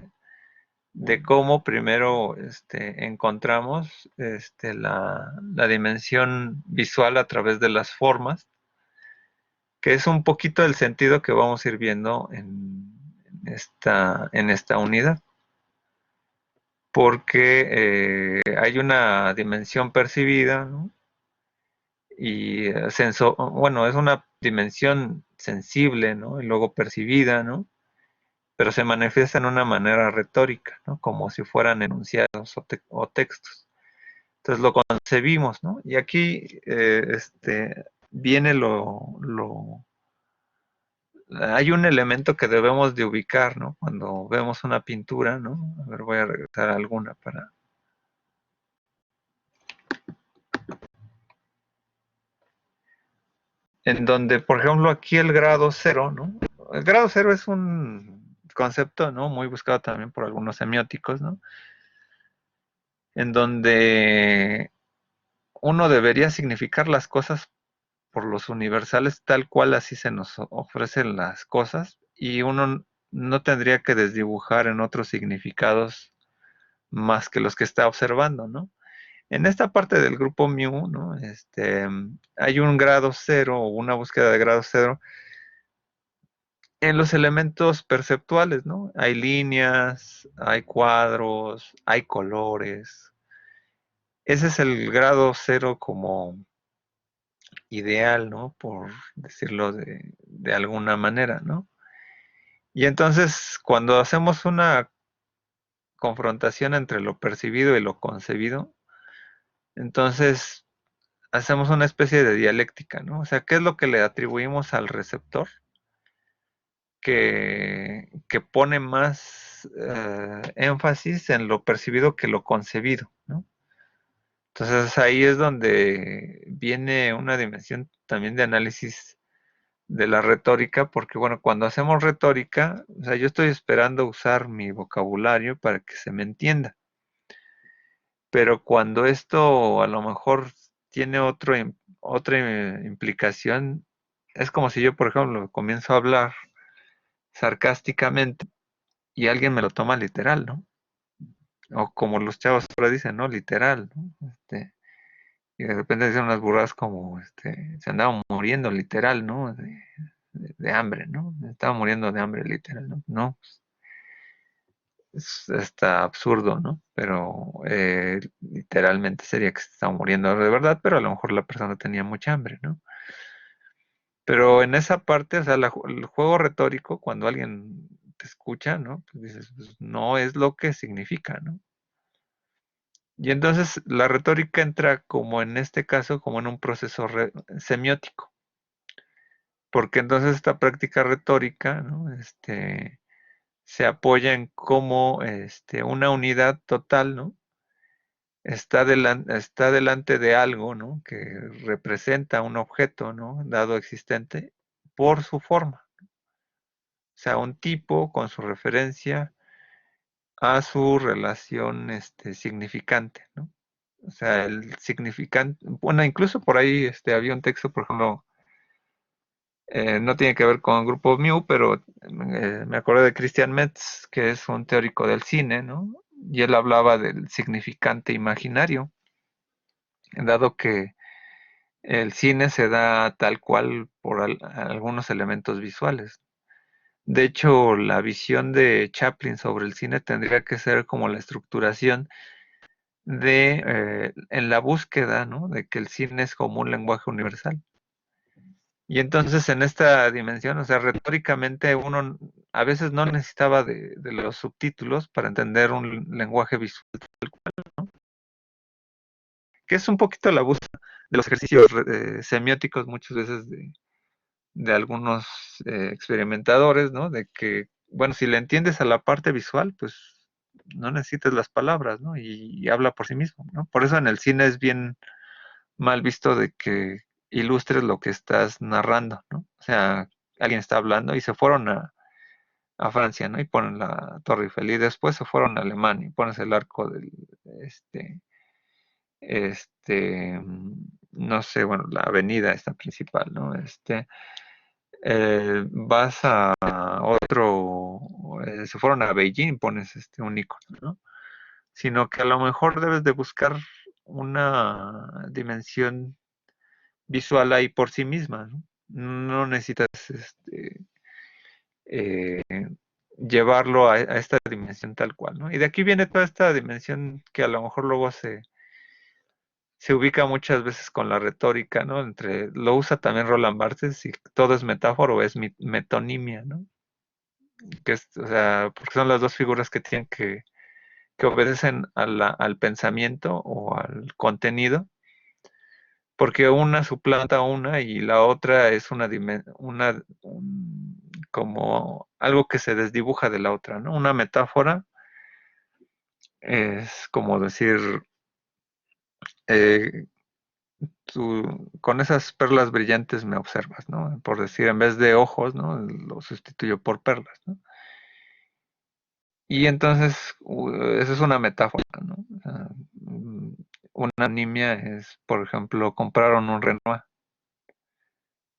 cómo primero encontramos la dimensión visual a través de las formas, que es un poquito el sentido que vamos a ir viendo en esta unidad, porque hay una dimensión percibida, ¿no? Y bueno, es una dimensión sensible, ¿no? Y luego percibida, ¿no? Pero se manifiesta en una manera retórica, ¿no? Como si fueran enunciados o textos. Entonces lo concebimos, ¿no? Y aquí viene hay un elemento que debemos de ubicar, ¿no? Cuando vemos una pintura, ¿no? A ver, voy a regresar a alguna para... En donde, por ejemplo, aquí el grado cero, ¿no? El grado cero es un concepto, ¿no? Muy buscado también por algunos semióticos, ¿no? en donde uno debería significar las cosas por los universales tal cual así se nos ofrecen las cosas y uno no tendría que desdibujar en otros significados más que los que está observando, ¿no? En esta parte del grupo mu, ¿no? Hay un grado cero o una búsqueda de grado cero en los elementos perceptuales, ¿no? Hay líneas, hay cuadros, hay colores. Ese es el grado cero como ideal, ¿no? Por decirlo de alguna manera, ¿no? Y entonces, cuando hacemos una confrontación entre lo percibido y lo concebido, entonces hacemos una especie de dialéctica, ¿no? O sea, ¿qué es lo que le atribuimos al receptor que pone más énfasis en lo percibido que lo concebido, ¿no? Entonces ahí es donde viene una dimensión también de análisis de la retórica, porque bueno, cuando hacemos retórica, o sea, yo estoy esperando usar mi vocabulario para que se me entienda, pero cuando esto a lo mejor tiene otra implicación, es como si yo, por ejemplo, comienzo a hablar sarcásticamente y alguien me lo toma literal, ¿no? O como los chavos ahora dicen, ¿no? Literal, ¿no? Y de repente dicen unas burradas como, se andaba muriendo literal, ¿no? De hambre, ¿no? Estaba muriendo de hambre literal, ¿no? No, es hasta absurdo, ¿no? Pero literalmente sería que se estaba muriendo de verdad, pero a lo mejor la persona tenía mucha hambre, ¿no? Pero en esa parte, o sea, el juego retórico, cuando alguien te escucha, ¿no? Pues dices, pues, no es lo que significa, ¿no? Y entonces la retórica entra como en este caso, como en un proceso semiótico, porque entonces esta práctica retórica, ¿no? Se apoya en cómo una unidad total, ¿no? Está delante de algo, ¿no? Que representa un objeto, ¿no? Dado existente por su forma. O sea, un tipo con su referencia a su relación significante, ¿no? O sea, el significante, bueno, incluso por ahí había un texto, por ejemplo, no tiene que ver con el grupo Mu, pero me acuerdo de Christian Metz, que es un teórico del cine, ¿no? Y él hablaba del significante imaginario, dado que el cine se da tal cual por algunos elementos visuales. De hecho, la visión de Chaplin sobre el cine tendría que ser como la estructuración en la búsqueda, ¿no? De que el cine es como un lenguaje universal. Y entonces en esta dimensión, o sea, retóricamente uno a veces no necesitaba de los subtítulos para entender un lenguaje visual, ¿no? Que es un poquito la búsqueda de los ejercicios semióticos muchas veces de algunos experimentadores, ¿no? De que, bueno, si le entiendes a la parte visual, pues no necesitas las palabras, ¿no? Y habla por sí mismo, ¿no? Por eso en el cine es bien mal visto de que ilustres lo que estás narrando, ¿no? O sea, alguien está hablando y se fueron a Francia, ¿no? Y ponen la Torre Eiffel y después se fueron a Alemania y pones el arco del, este, no sé, bueno, la avenida esta principal, ¿no? Vas a otro, se fueron a Beijing y pones un icono, ¿no? Sino que a lo mejor debes de buscar una dimensión visual ahí por sí misma, ¿no? No necesitas eh, llevarlo a esta dimensión tal cual, ¿no? Y de aquí viene toda esta dimensión que a lo mejor luego se ubica muchas veces con la retórica, ¿no? Lo usa también Roland Barthes, si todo es metáfora o es metonimia, ¿no? Que es, o sea, porque son las dos figuras que tienen que obedecen al pensamiento o al contenido, porque una suplanta a una y la otra es como algo que se desdibuja de la otra, ¿no? Una metáfora es como decir, eh, con esas perlas brillantes me observas, ¿no? Por decir, en vez de ojos, ¿no? Lo sustituyo por perlas, ¿no? Y entonces, eso es una metáfora, ¿no? O sea, una anemia es, por ejemplo, compraron un Renoir.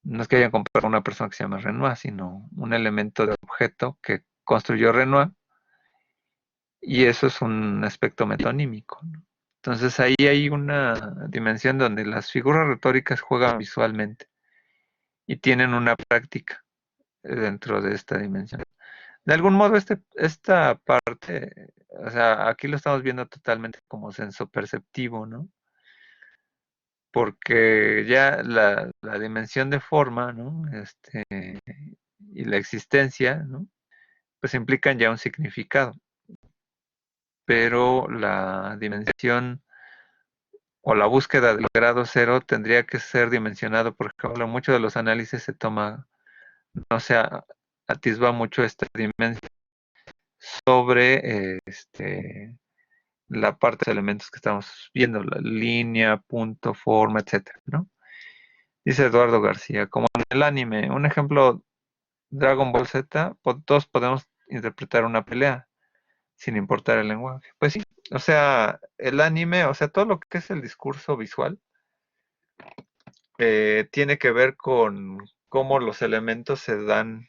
No es que hayan comprado una persona que se llama Renoir, sino un elemento de objeto que construyó Renoir, y eso es un aspecto metonímico, ¿no? Entonces ahí hay una dimensión donde las figuras retóricas juegan visualmente y tienen una práctica dentro de esta dimensión. De algún modo, esta parte, o sea, aquí lo estamos viendo totalmente como senso perceptivo, ¿no? Porque ya la dimensión de forma, ¿no? Y la existencia, ¿no? Pues implican ya un significado, pero la dimensión o la búsqueda del grado cero tendría que ser dimensionado, por ejemplo, en muchos de los análisis se toma, no se atisba mucho esta dimensión sobre la parte de elementos que estamos viendo, la línea, punto, forma, etcétera, ¿no? Dice Eduardo García, como en el anime, un ejemplo, Dragon Ball Z, todos podemos interpretar una pelea sin importar el lenguaje. Pues sí, o sea, el anime, o sea, todo lo que es el discurso visual, tiene que ver con cómo los elementos se dan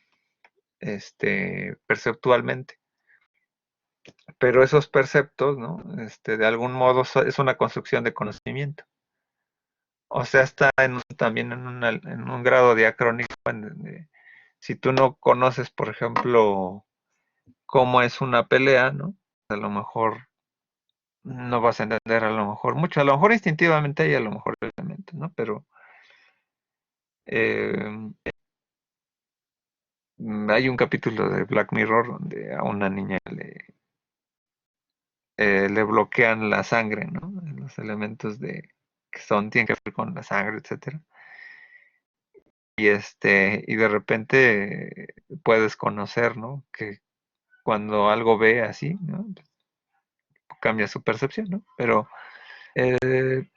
perceptualmente. Pero esos perceptos, ¿no? De algún modo es una construcción de conocimiento. O sea, está también en un grado diacrónico en donde si tú no conoces, por ejemplo, cómo es una pelea, ¿no? A lo mejor no vas a entender a lo mejor mucho, a lo mejor instintivamente hay a lo mejor elementos, ¿no? Pero eh, hay un capítulo de Black Mirror donde a una niña le bloquean la sangre, ¿no? Los elementos que tienen que ver con la sangre, etcétera. Y de repente puedes conocer, ¿no? Que cuando algo ve así, ¿no? Cambia su percepción, ¿no? Pero eh,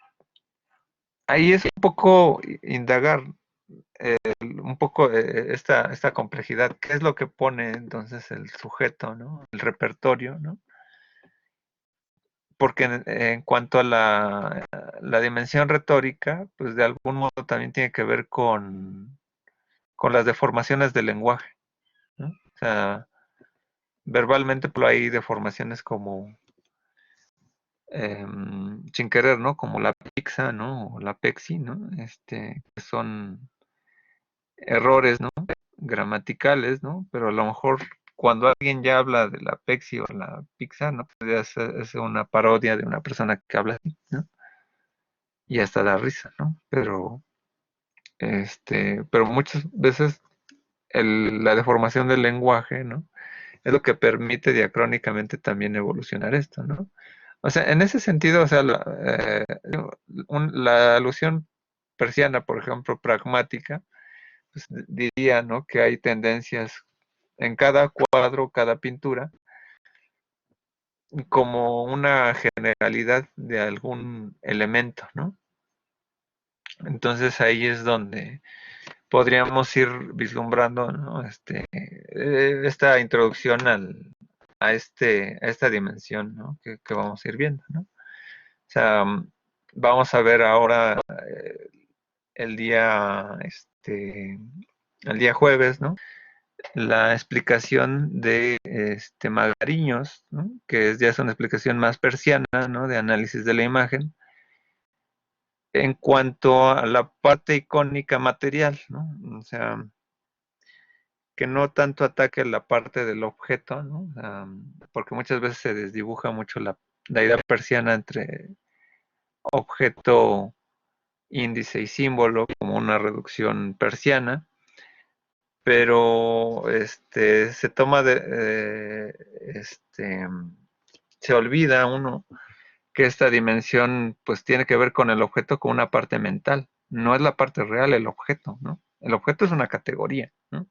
ahí es un poco indagar un poco esta complejidad. ¿Qué es lo que pone entonces el sujeto, ¿no? El repertorio, ¿no? Porque en cuanto a la dimensión retórica, pues de algún modo también tiene que ver con las deformaciones del lenguaje, ¿no? O sea, verbalmente pues, hay deformaciones como, sin querer, ¿no? Como la pizza, ¿no? O la pexi, ¿no? Que son errores, ¿no? Gramaticales, ¿no? Pero a lo mejor cuando alguien ya habla de la pexi o la pizza, ¿no? Podría ser una parodia de una persona que habla así, ¿no? Y hasta da risa, ¿no? Pero muchas veces la deformación del lenguaje, ¿no? Es lo que permite diacrónicamente también evolucionar esto, ¿no? O sea, en ese sentido, o sea, la alusión persiana, por ejemplo, pragmática, pues diría, ¿no? Que hay tendencias en cada cuadro, cada pintura, como una generalidad de algún elemento, ¿no? Entonces ahí es donde podríamos ir vislumbrando, ¿no? Esta introducción a esta dimensión, ¿no? Que vamos a ir viendo, ¿no? O sea, vamos a ver ahora el día, el día jueves, ¿no? La explicación de Magariños, ¿no? Que ya es una explicación más persiana, ¿no? De análisis de la imagen, en cuanto a la parte icónica material, ¿no? O sea, que no tanto ataque la parte del objeto, ¿no? O sea, porque muchas veces se desdibuja mucho la idea persiana entre objeto, índice y símbolo como una reducción persiana, pero se toma se olvida uno que esta dimensión pues tiene que ver con el objeto con una parte mental, no es la parte real el objeto, ¿no? El objeto es una categoría, ¿no?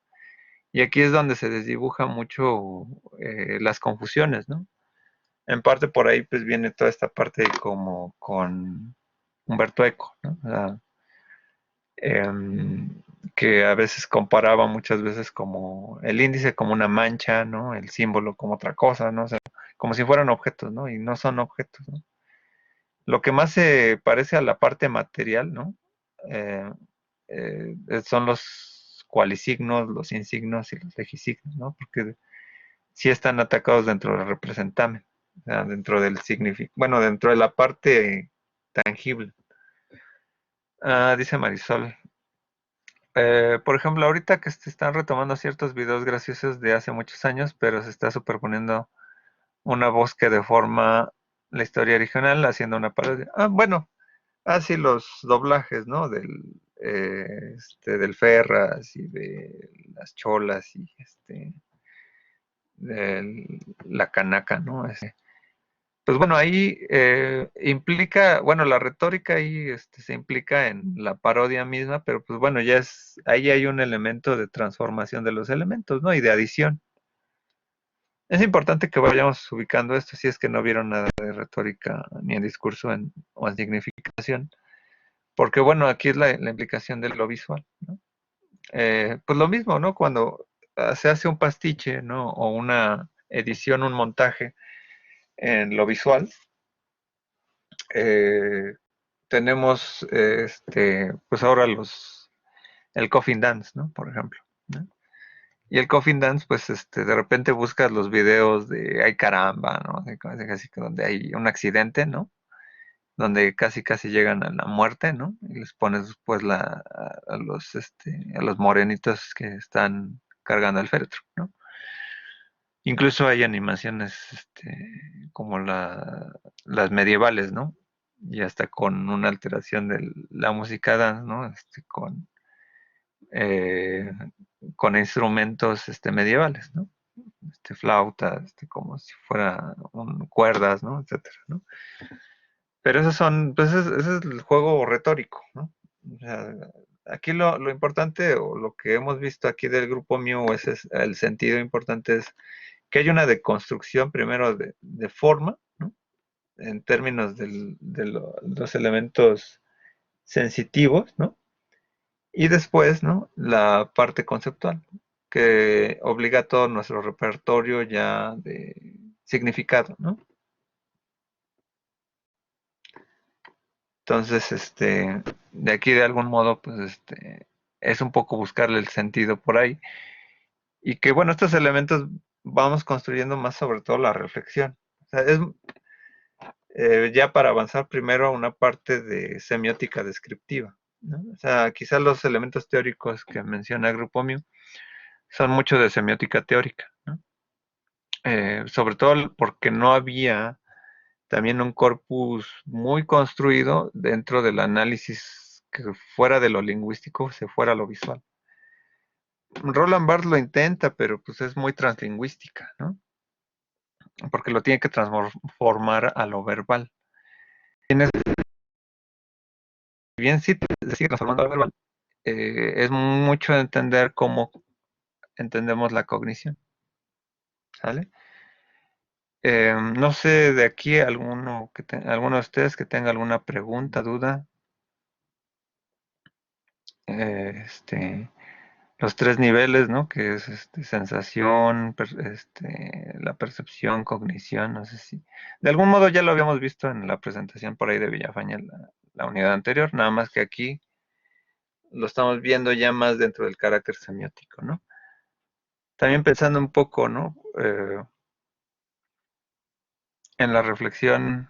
Y aquí es donde se desdibuja mucho las confusiones, ¿no? En parte por ahí pues viene toda esta parte como con Humberto Eco, ¿no? O sea, que a veces comparaba muchas veces como el índice como una mancha, ¿no? El símbolo como otra cosa, ¿no? O sea, como si fueran objetos, ¿no? Y no son objetos, ¿no? Lo que más se parece a la parte material, ¿no? Eh, son los cualisignos, los insignos y los legisignos, ¿no? Porque sí están atacados dentro del representamen, o sea, dentro del significado, bueno, dentro de la parte tangible. Dice Marisol. Por ejemplo, ahorita que se están retomando ciertos videos graciosos de hace muchos años, pero se está superponiendo una voz que deforma la historia original haciendo una parodia. Bueno, sí, los doblajes, ¿no? Del Ferras y de las Cholas y la Canaca, ¿no? Pues bueno, ahí implica, bueno, la retórica ahí se implica en la parodia misma, pero pues bueno, ahí hay un elemento de transformación de los elementos, ¿no? Y de adición. Es importante que vayamos ubicando esto si es que no vieron nada de retórica ni en discurso o en significación, porque bueno, aquí es la implicación de lo visual, ¿no? Pues lo mismo, ¿no? Cuando se hace un pastiche, ¿no? O una edición, un montaje en lo visual, eh, tenemos pues ahora el Coffin Dance, ¿no? Por ejemplo, ¿no? Y el Coffin Dance, pues de repente buscas los videos de ay caramba, ¿no? Así que donde hay un accidente, ¿no? Donde casi casi llegan a la muerte, ¿no? Y les pones pues a los morenitos que están cargando el féretro, ¿no? Incluso hay animaciones como las medievales, ¿no? Y hasta con una alteración de la música dance, ¿no? Eh, con instrumentos medievales, ¿no? Flauta, como si fuera cuerdas, ¿no? Etcétera, ¿no? Pero pues ese es el juego retórico, ¿no? O sea, aquí lo importante o lo que hemos visto aquí del grupo Mew es el sentido importante es que hay una deconstrucción primero de forma, ¿no? En términos los elementos sensitivos, ¿no? Y después, ¿no? La parte conceptual, que obliga a todo nuestro repertorio ya de significado, ¿no? Entonces, de aquí de algún modo, pues, es un poco buscarle el sentido por ahí. Y que, bueno, estos elementos vamos construyendo más sobre todo la reflexión. O sea, ya para avanzar primero a una parte de semiótica descriptiva, ¿no? O sea, quizás los elementos teóricos que menciona el Grupo Mew son mucho de semiótica teórica, ¿no? Sobre todo porque no había también un corpus muy construido dentro del análisis que fuera de lo lingüístico se fuera a lo visual. Roland Barthes lo intenta, pero pues es muy translingüística, ¿no? Porque lo tiene que transformar a lo verbal. Tienes, bien sí se sigue transformando a lo verbal, es mucho entender cómo entendemos la cognición, ¿sale? No sé de aquí alguno de ustedes que tenga alguna pregunta, duda. Este, los tres niveles, ¿no? Que es sensación, la percepción, cognición, no sé si. De algún modo ya lo habíamos visto en la presentación por ahí de Villafaña, la unidad anterior, nada más que aquí lo estamos viendo ya más dentro del carácter semiótico, ¿no? También pensando un poco, ¿no? En la reflexión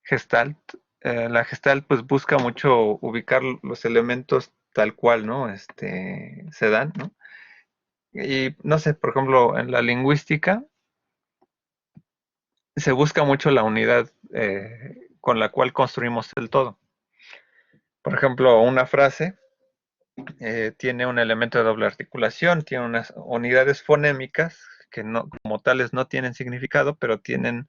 Gestalt. La Gestalt pues busca mucho ubicar los elementos tal cual, ¿no? Se dan, ¿no? Y no sé, por ejemplo, en la lingüística se busca mucho la unidad con la cual construimos el todo. Por ejemplo, una frase tiene un elemento de doble articulación, tiene unas unidades fonémicas que no, como tales no tienen significado, pero tienen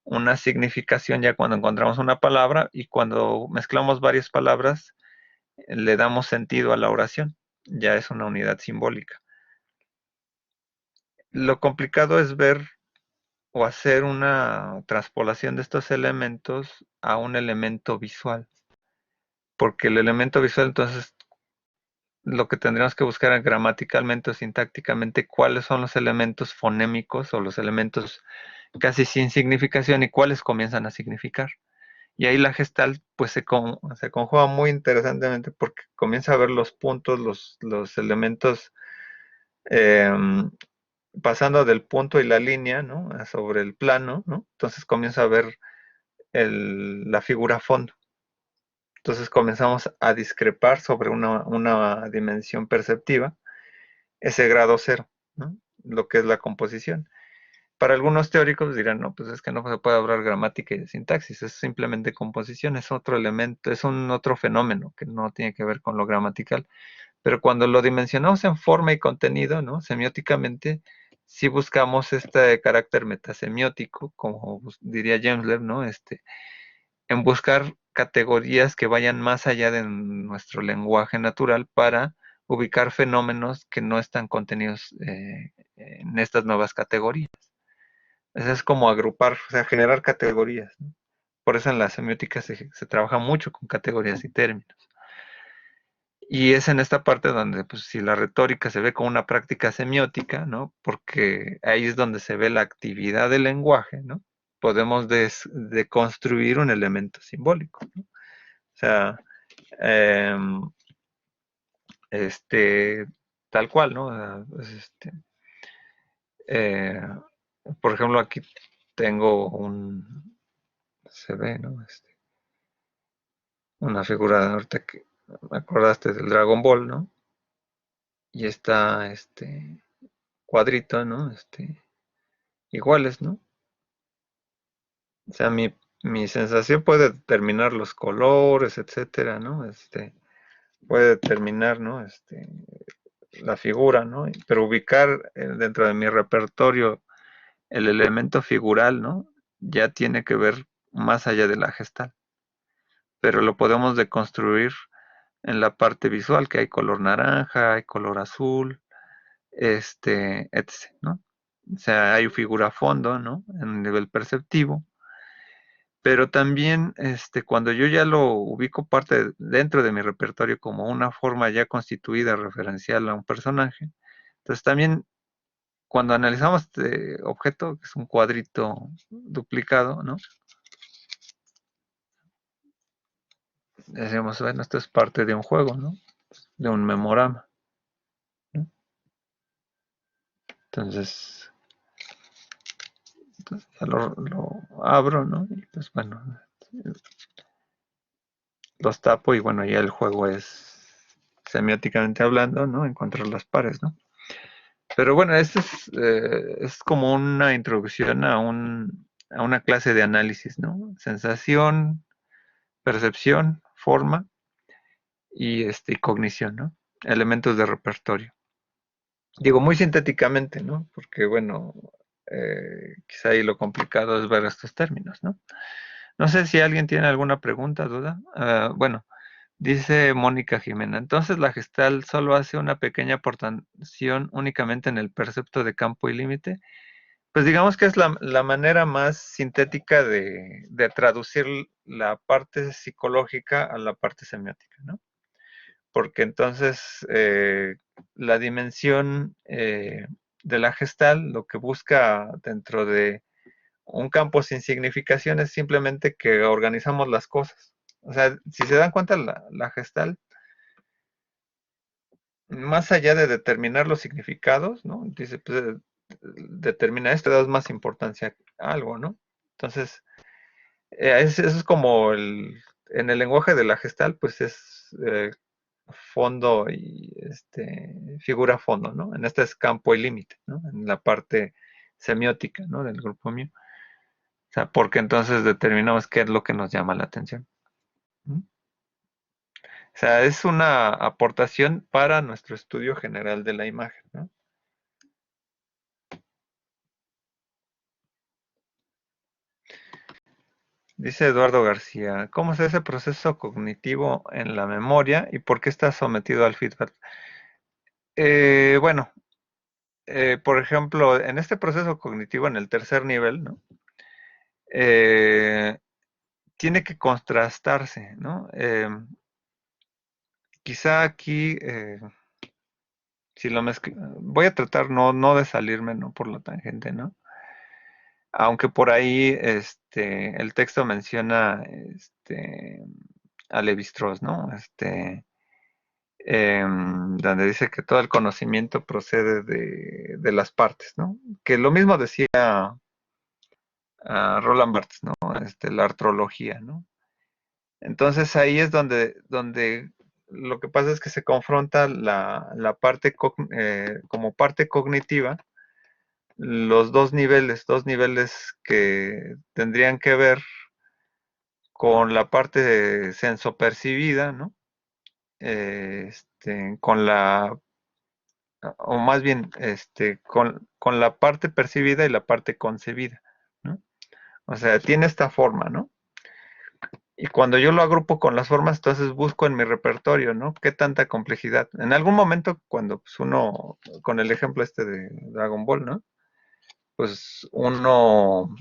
una significación ya cuando encontramos una palabra y cuando mezclamos varias palabras le damos sentido a la oración, ya es una unidad simbólica. Lo complicado es ver o hacer una transpolación de estos elementos a un elemento visual, porque el elemento visual entonces lo que tendríamos que buscar es gramaticalmente o sintácticamente cuáles son los elementos fonémicos o los elementos casi sin significación y cuáles comienzan a significar. Y ahí la Gestalt pues se conjuga muy interesantemente porque comienza a ver los puntos, los elementos eh, pasando del punto y la línea, ¿no? Sobre el plano, ¿no? Entonces comienza a ver la figura fondo. Entonces comenzamos a discrepar sobre una dimensión perceptiva, ese grado cero, ¿no? Lo que es la composición. Para algunos teóricos dirán, no, pues es que no se puede hablar gramática y de sintaxis, es simplemente composición, es otro elemento, es un otro fenómeno que no tiene que ver con lo gramatical. Pero cuando lo dimensionamos en forma y contenido, ¿no? Semióticamente, sí buscamos este carácter metasemiótico, como diría James Webb, ¿no? En buscar categorías que vayan más allá de nuestro lenguaje natural para ubicar fenómenos que no están contenidos en estas nuevas categorías. Eso es como agrupar, o sea, generar categorías, ¿no? Por eso en la semiótica se trabaja mucho con categorías y términos. Y es en esta parte donde, pues, si la retórica se ve como una práctica semiótica, ¿no? Porque ahí es donde se ve la actividad del lenguaje, ¿no? Podemos deconstruir un elemento simbólico, ¿no? O sea, eh, este, tal cual, ¿no? O sea, pues, eh, por ejemplo, aquí tengo se ve, ¿no? Una figura, ahorita que me acordaste del Dragon Ball, ¿no? Y está cuadrito, ¿no? Iguales, ¿no? O sea, mi sensación puede determinar los colores, etcétera, ¿no? Puede determinar, ¿no? La figura, ¿no? Pero ubicar dentro de mi repertorio el elemento figural, ¿no? Ya tiene que ver más allá de la gestal, pero lo podemos deconstruir en la parte visual, que hay color naranja, hay color azul, etc., ¿no? O sea, hay figura a fondo, ¿no? En nivel perceptivo, pero también cuando yo ya lo ubico parte dentro de mi repertorio como una forma ya constituida referencial a un personaje, entonces también cuando analizamos este objeto, que es un cuadrito duplicado, ¿no? Decimos, bueno, esto es parte de un juego, ¿no? De un memorama, ¿no? Entonces, ya lo abro, ¿no? Y pues bueno, los tapo y bueno, ya el juego es semióticamente hablando, ¿no? Encontrar las pares, ¿no? Pero bueno, esto es como una introducción a una clase de análisis, ¿no? Sensación, percepción, forma y cognición, ¿no? Elementos de repertorio. Digo, muy sintéticamente, ¿no? Porque, bueno, quizá ahí lo complicado es ver estos términos, ¿no? No sé si alguien tiene alguna pregunta, duda. Bueno, dice Mónica Jimena, entonces la gestal solo hace una pequeña aportación únicamente en el percepto de campo y límite. Pues digamos que es la manera más sintética de traducir la parte psicológica a la parte semiótica, ¿no? Porque entonces la dimensión de la gestal lo que busca dentro de un campo sin significación es simplemente que organizamos las cosas. O sea, si se dan cuenta, la gestal, más allá de determinar los significados, ¿no? Dice, pues, determina esto, das más importancia a algo, ¿no? Entonces, eso es como en el lenguaje de la gestal, pues es fondo y figura fondo, ¿no? En este es campo y límite, ¿no? En la parte semiótica, ¿no? Del grupo mío. O sea, porque entonces determinamos qué es lo que nos llama la atención. ¿Mm? O sea, es una aportación para nuestro estudio general de la imagen, ¿no? Dice Eduardo García, ¿cómo se hace ese proceso cognitivo en la memoria y por qué está sometido al feedback? Bueno, por ejemplo, en este proceso cognitivo en el tercer nivel, ¿no? Eh, tiene que contrastarse, ¿no? Quizá aquí, si lo voy a tratar no de salirme, ¿no? Por la tangente, ¿no? Aunque por ahí el texto menciona a Levi-Strauss, ¿no? Donde dice que todo el conocimiento procede de las partes, ¿no? Que lo mismo decía Roland Barthes, ¿no? La artrología, ¿no? Entonces ahí es donde lo que pasa es que se confronta la parte como parte cognitiva, los dos niveles que tendrían que ver con la parte sensopercibida, ¿no? Con o más bien, con la parte percibida y la parte concebida, ¿no? O sea, tiene esta forma, ¿no? Y cuando yo lo agrupo con las formas, entonces busco en mi repertorio, ¿no? ¿Qué tanta complejidad? En algún momento, cuando pues, uno, con el ejemplo de Dragon Ball, ¿no? Pues uno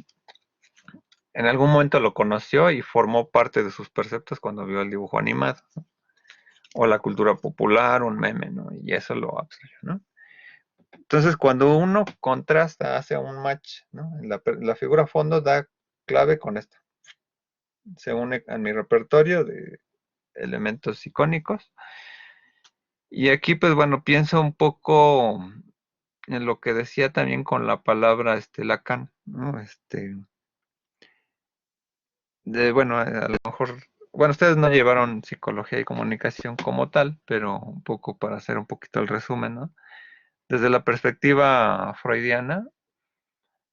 en algún momento lo conoció y formó parte de sus perceptos cuando vio el dibujo animado, ¿no? O la cultura popular, un meme, ¿no? Y eso lo abstrayó, ¿no? Entonces, cuando uno contrasta, hace un match, ¿no? La figura fondo da clave con esta. Se une a mi repertorio de elementos icónicos. Y aquí, pues bueno, pienso un poco en lo que decía también con la palabra Lacan, ¿no? Bueno, a lo mejor, bueno, ustedes no llevaron psicología y comunicación como tal, pero un poco para hacer un poquito el resumen, ¿no? Desde la perspectiva freudiana,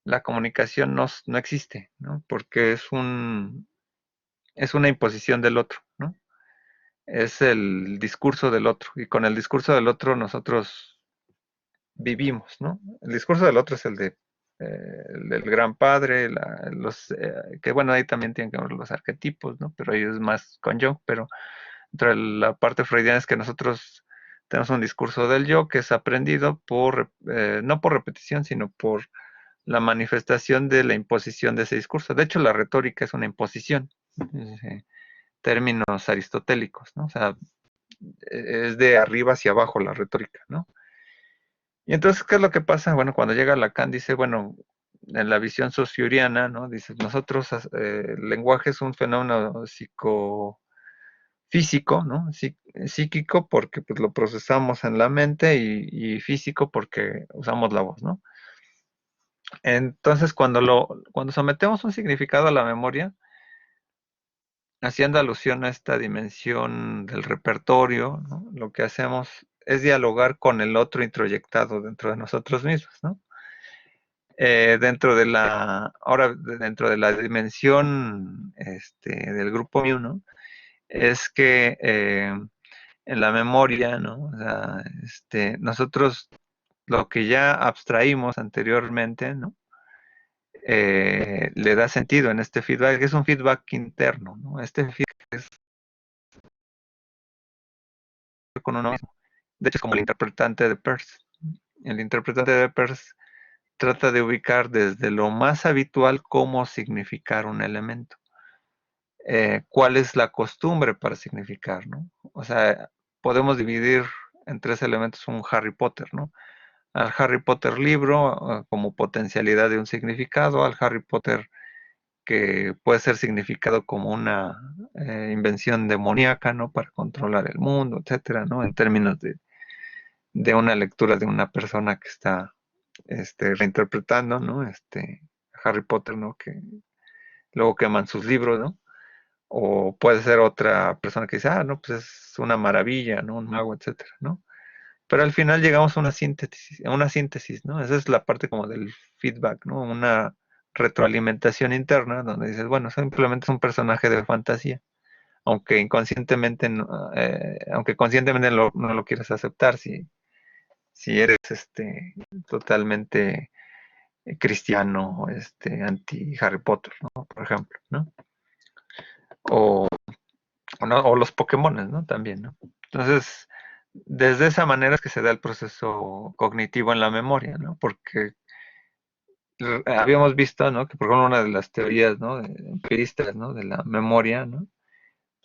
la comunicación no existe, ¿no? Porque es una imposición del otro, ¿no? Es el discurso del otro, y con el discurso del otro nosotros vivimos, ¿no? El discurso del otro es el del gran padre, que bueno, ahí también tienen que ver los arquetipos, ¿no? Pero ellos es más con Jung, pero dentro de la parte freudiana es que nosotros tenemos un discurso del yo que es aprendido no por repetición, sino por la manifestación de la imposición de ese discurso. De hecho, la retórica es una imposición, términos aristotélicos, ¿no? O sea, es de arriba hacia abajo la retórica, ¿no? Y entonces, ¿qué es lo que pasa? Bueno, cuando llega Lacan dice, bueno, en la visión sociuriana, ¿no? Dice, nosotros, el lenguaje es un fenómeno psicofísico, ¿no? Psíquico porque pues, lo procesamos en la mente y físico porque usamos la voz, ¿no? Entonces, cuando sometemos un significado a la memoria, haciendo alusión a esta dimensión del repertorio, ¿no? Lo que hacemos es dialogar con el otro introyectado dentro de nosotros mismos, ¿no? Dentro de la dimensión del grupo Mu, ¿no? Es que en la memoria, ¿no? O sea, nosotros lo que ya abstraímos anteriormente, ¿no? Le da sentido en este feedback, que es un feedback interno, ¿no? Este feedback es con uno mismo. De hecho, es como el interpretante de Peirce. El interpretante de Peirce trata de ubicar desde lo más habitual cómo significar un elemento. ¿Cuál es la costumbre para significar, ¿no? O sea, podemos dividir en tres elementos un Harry Potter, ¿no? Al Harry Potter libro como potencialidad de un significado, al Harry Potter que puede ser significado como una invención demoníaca, ¿no? Para controlar el mundo, etcétera, ¿no? En términos de una lectura de una persona que está reinterpretando, ¿no? Harry Potter, ¿no? Que luego queman sus libros, ¿no? O puede ser otra persona que dice, no, pues es una maravilla, ¿no? Un mago, etcétera, ¿no? Pero al final llegamos a una síntesis, ¿no? Esa es la parte como del feedback, ¿no? Una retroalimentación interna donde dices, bueno, simplemente es un personaje de fantasía, aunque inconscientemente, aunque conscientemente no lo quieras aceptar si eres totalmente cristiano, anti Harry Potter, ¿no? Por ejemplo, ¿no? O, o los Pokémones, ¿no? También, ¿no? Entonces, desde esa manera es que se da el proceso cognitivo en la memoria, ¿no? Porque habíamos visto, ¿no? Que por ejemplo una de las teorías, ¿no? Empiristas, ¿no? De la memoria, ¿no?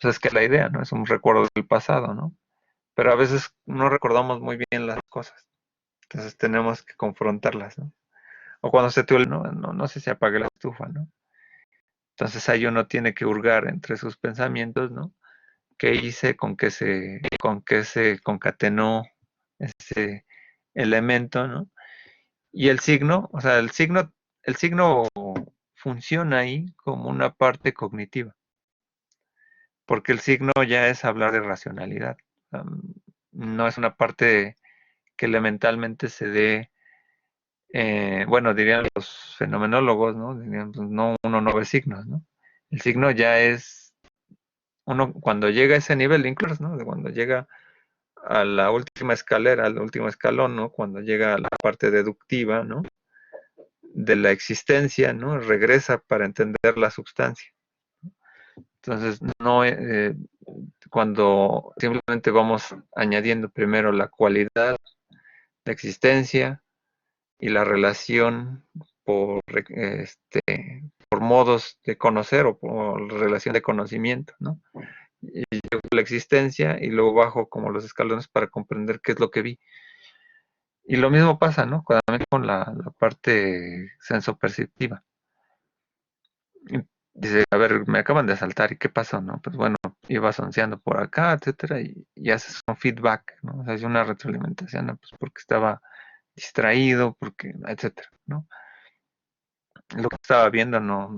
Pues es que la idea, ¿no? Es un recuerdo del pasado, ¿no? Pero a veces no recordamos muy bien las cosas. Entonces tenemos que confrontarlas, ¿no? O cuando se te olvida, no sé si apague la estufa, ¿no? Entonces ahí uno tiene que hurgar entre sus pensamientos, ¿no? ¿Qué hice? Con qué se concatenó ese elemento, ¿no? Y el signo, o sea, el signo funciona ahí como una parte cognitiva, porque el signo ya es hablar de racionalidad. No es una parte que elementalmente se dé, bueno, dirían los fenomenólogos, ¿no? Dirían, pues, no, uno no ve signos, ¿no? El signo ya es, uno cuando llega a ese nivel, incluso, ¿no? De cuando llega a la última escalera, al último escalón, ¿no? Cuando llega a la parte deductiva, ¿no? De la existencia, ¿no? Regresa para entender la substancia. Entonces, no, cuando simplemente vamos añadiendo primero la cualidad, la existencia y la relación por, por modos de conocer o por relación de conocimiento, ¿no? Y llego a la existencia y luego bajo como los escalones para comprender qué es lo que vi. Y lo mismo pasa, ¿no? También con la parte sensoperceptiva. Dice, a ver, me acaban de asaltar, ¿y qué pasó, no? Pues bueno, ibas onceando por acá, etcétera, y haces un feedback, ¿no? O sea, es una retroalimentación, ¿no? Pues porque estaba distraído, porque, etcétera, ¿no? Lo que estaba viendo no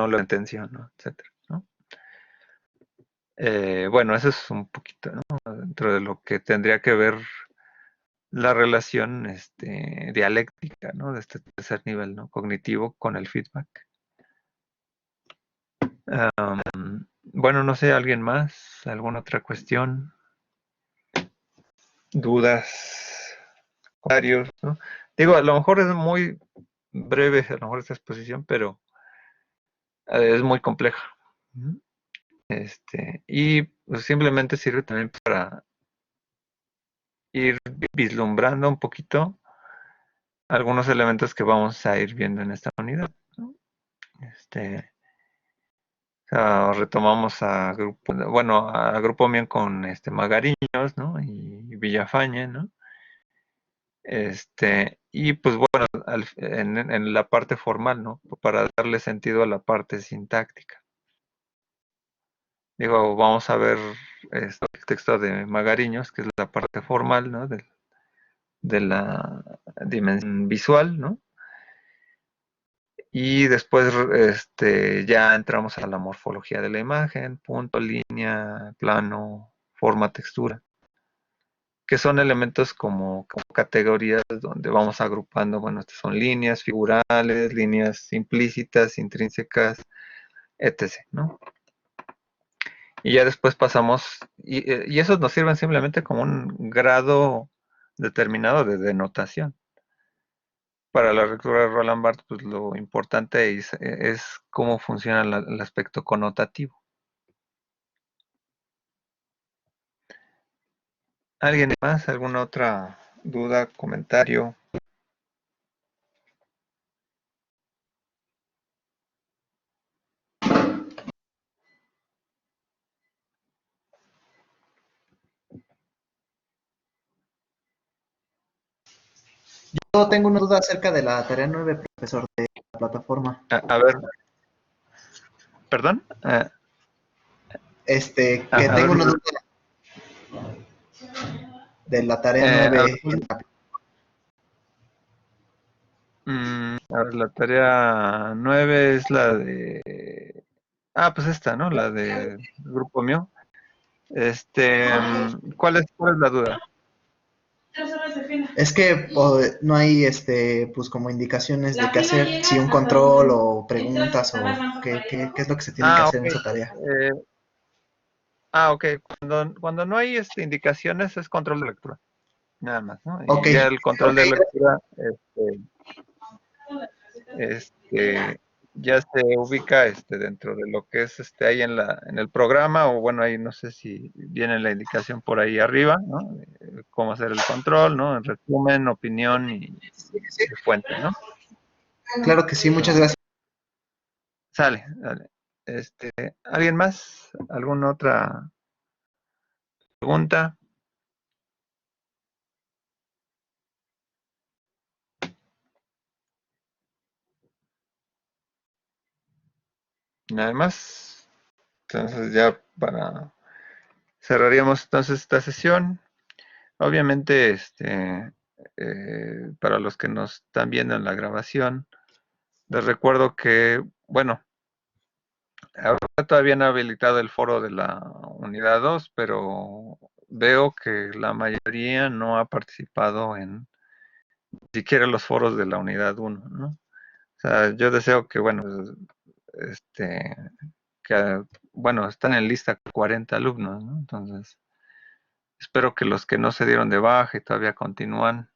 la intención, ¿no? Etcétera, ¿no? Bueno, eso es un poquito, ¿no? Dentro de lo que tendría que ver la relación dialéctica, ¿no? De este tercer nivel, ¿no? Cognitivo con el feedback. Bueno, no sé, ¿alguien más? ¿Alguna otra cuestión? ¿Dudas? ¿Comentarios? ¿No? Digo, a lo mejor es muy breve, a lo mejor esta exposición, pero es muy compleja. Y pues, simplemente sirve también para ir vislumbrando un poquito algunos elementos que vamos a ir viendo en esta unidad, ¿no? Retomamos a Grupo Mion con Magariños, ¿no? Y Villafañe, ¿no? Y pues bueno, en la parte formal, ¿no? Para darle sentido a la parte sintáctica. Digo, vamos a ver el texto de Magariños, que es la parte formal, ¿no? De la dimensión visual, ¿no? Y después ya entramos a la morfología de la imagen, punto, línea, plano, forma, textura, que son elementos como categorías donde vamos agrupando, bueno, estas son líneas figurales, líneas implícitas, intrínsecas, etc., ¿no? Y ya después pasamos, y esos nos sirven simplemente como un grado determinado de denotación. Para la lectura de Roland Barthes, pues lo importante es cómo funciona el aspecto connotativo. ¿Alguien más? ¿Alguna otra duda, comentario? Yo tengo una duda acerca de la tarea 9, profesor, de la plataforma. A ver, perdón. Que A ver, tengo una duda de la tarea a 9 ver, en la... a ver, la tarea 9 es la de... Ah, pues esta, ¿no? La de grupo mío. ¿Cuál es la duda? Es que no hay, pues como indicaciones de qué hacer, si un control o preguntas o qué es lo que se tiene que hacer Ok. en esa tarea. Ok. Cuando no hay indicaciones es control de lectura, nada más, ¿no? Ok, Y ya el control ok, de lectura, este, ya se ubica dentro de lo que es ahí en el programa, o bueno, ahí no sé si viene la indicación por ahí arriba, ¿no? Cómo hacer el control, ¿no? En resumen, opinión y sí, fuente, ¿no? claro que sí, muchas gracias. Sale, dale. ¿Alguien más? ¿Alguna otra pregunta? nada más. Entonces ya cerraríamos entonces esta sesión. Obviamente, para los que nos están viendo en la grabación, les recuerdo que, bueno, ahora todavía no he habilitado el foro de la unidad 2, pero veo que la mayoría no ha participado en siquiera los foros de la unidad 1, ¿no? O sea, yo deseo que, bueno, este, que, bueno, están en lista 40 alumnos, ¿no? Entonces, espero que los que no se dieron de baja y todavía continúan,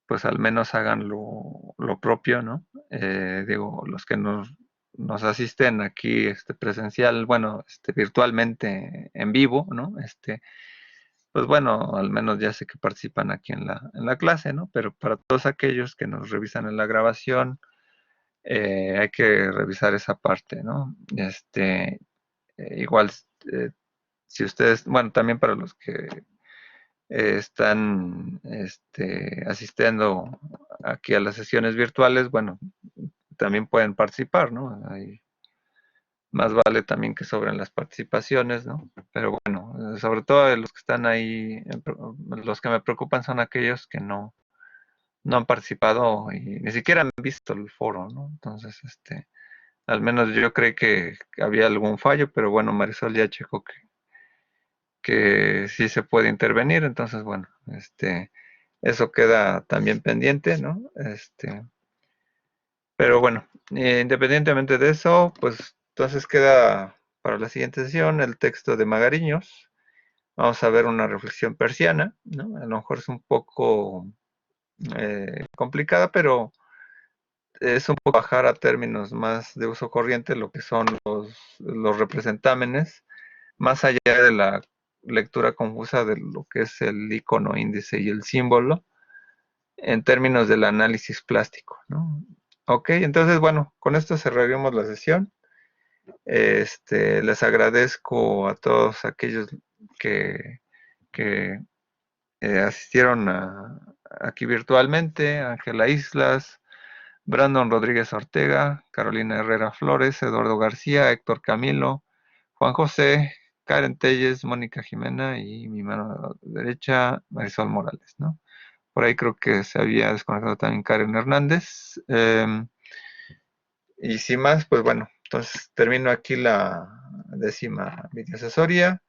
pues al menos hagan lo propio, ¿no? Digo, los que nos asisten aquí presencial, bueno, virtualmente en vivo, ¿no? Pues bueno, al menos ya sé que participan aquí en la clase, ¿no? Pero para todos aquellos que nos revisan en la grabación, hay que revisar esa parte, ¿no? Igual, eh, si ustedes, bueno, también para los que están asistiendo aquí a las sesiones virtuales, bueno, también pueden participar, ¿no? Ahí más vale también que sobren las participaciones, ¿no? Pero bueno, sobre todo los que están ahí, los que me preocupan son aquellos que no han participado y ni siquiera han visto el foro, ¿no? Entonces, al menos yo creí que había algún fallo, pero bueno, Marisol ya checó que sí se puede intervenir, entonces bueno, eso queda también pendiente, ¿no? Pero bueno, independientemente de eso, pues entonces queda para la siguiente sesión el texto de Magariños. Vamos a ver una reflexión persiana, ¿no? A lo mejor es un poco complicada, pero es un poco bajar a términos más de uso corriente lo que son los representámenes, más allá de la lectura confusa de lo que es el icono, índice y el símbolo, en términos del análisis plástico, ¿no? Ok, entonces, bueno, con esto cerraríamos la sesión. Les agradezco a todos aquellos que, que asistieron aquí virtualmente, Ángela Islas, Brandon Rodríguez Ortega, Carolina Herrera Flores, Eduardo García, Héctor Camilo, Juan José, Karen Telles, Mónica Jimena y mi mano derecha, Marisol Morales, ¿no? Por ahí creo que se había desconectado también Karen Hernández. Y sin más, pues bueno, entonces termino aquí la 10ª videoasesoría.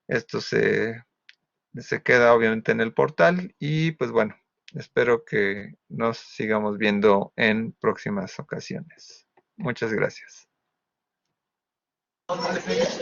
Esto se queda obviamente en el portal y pues bueno, espero que nos sigamos viendo en próximas ocasiones. Muchas gracias.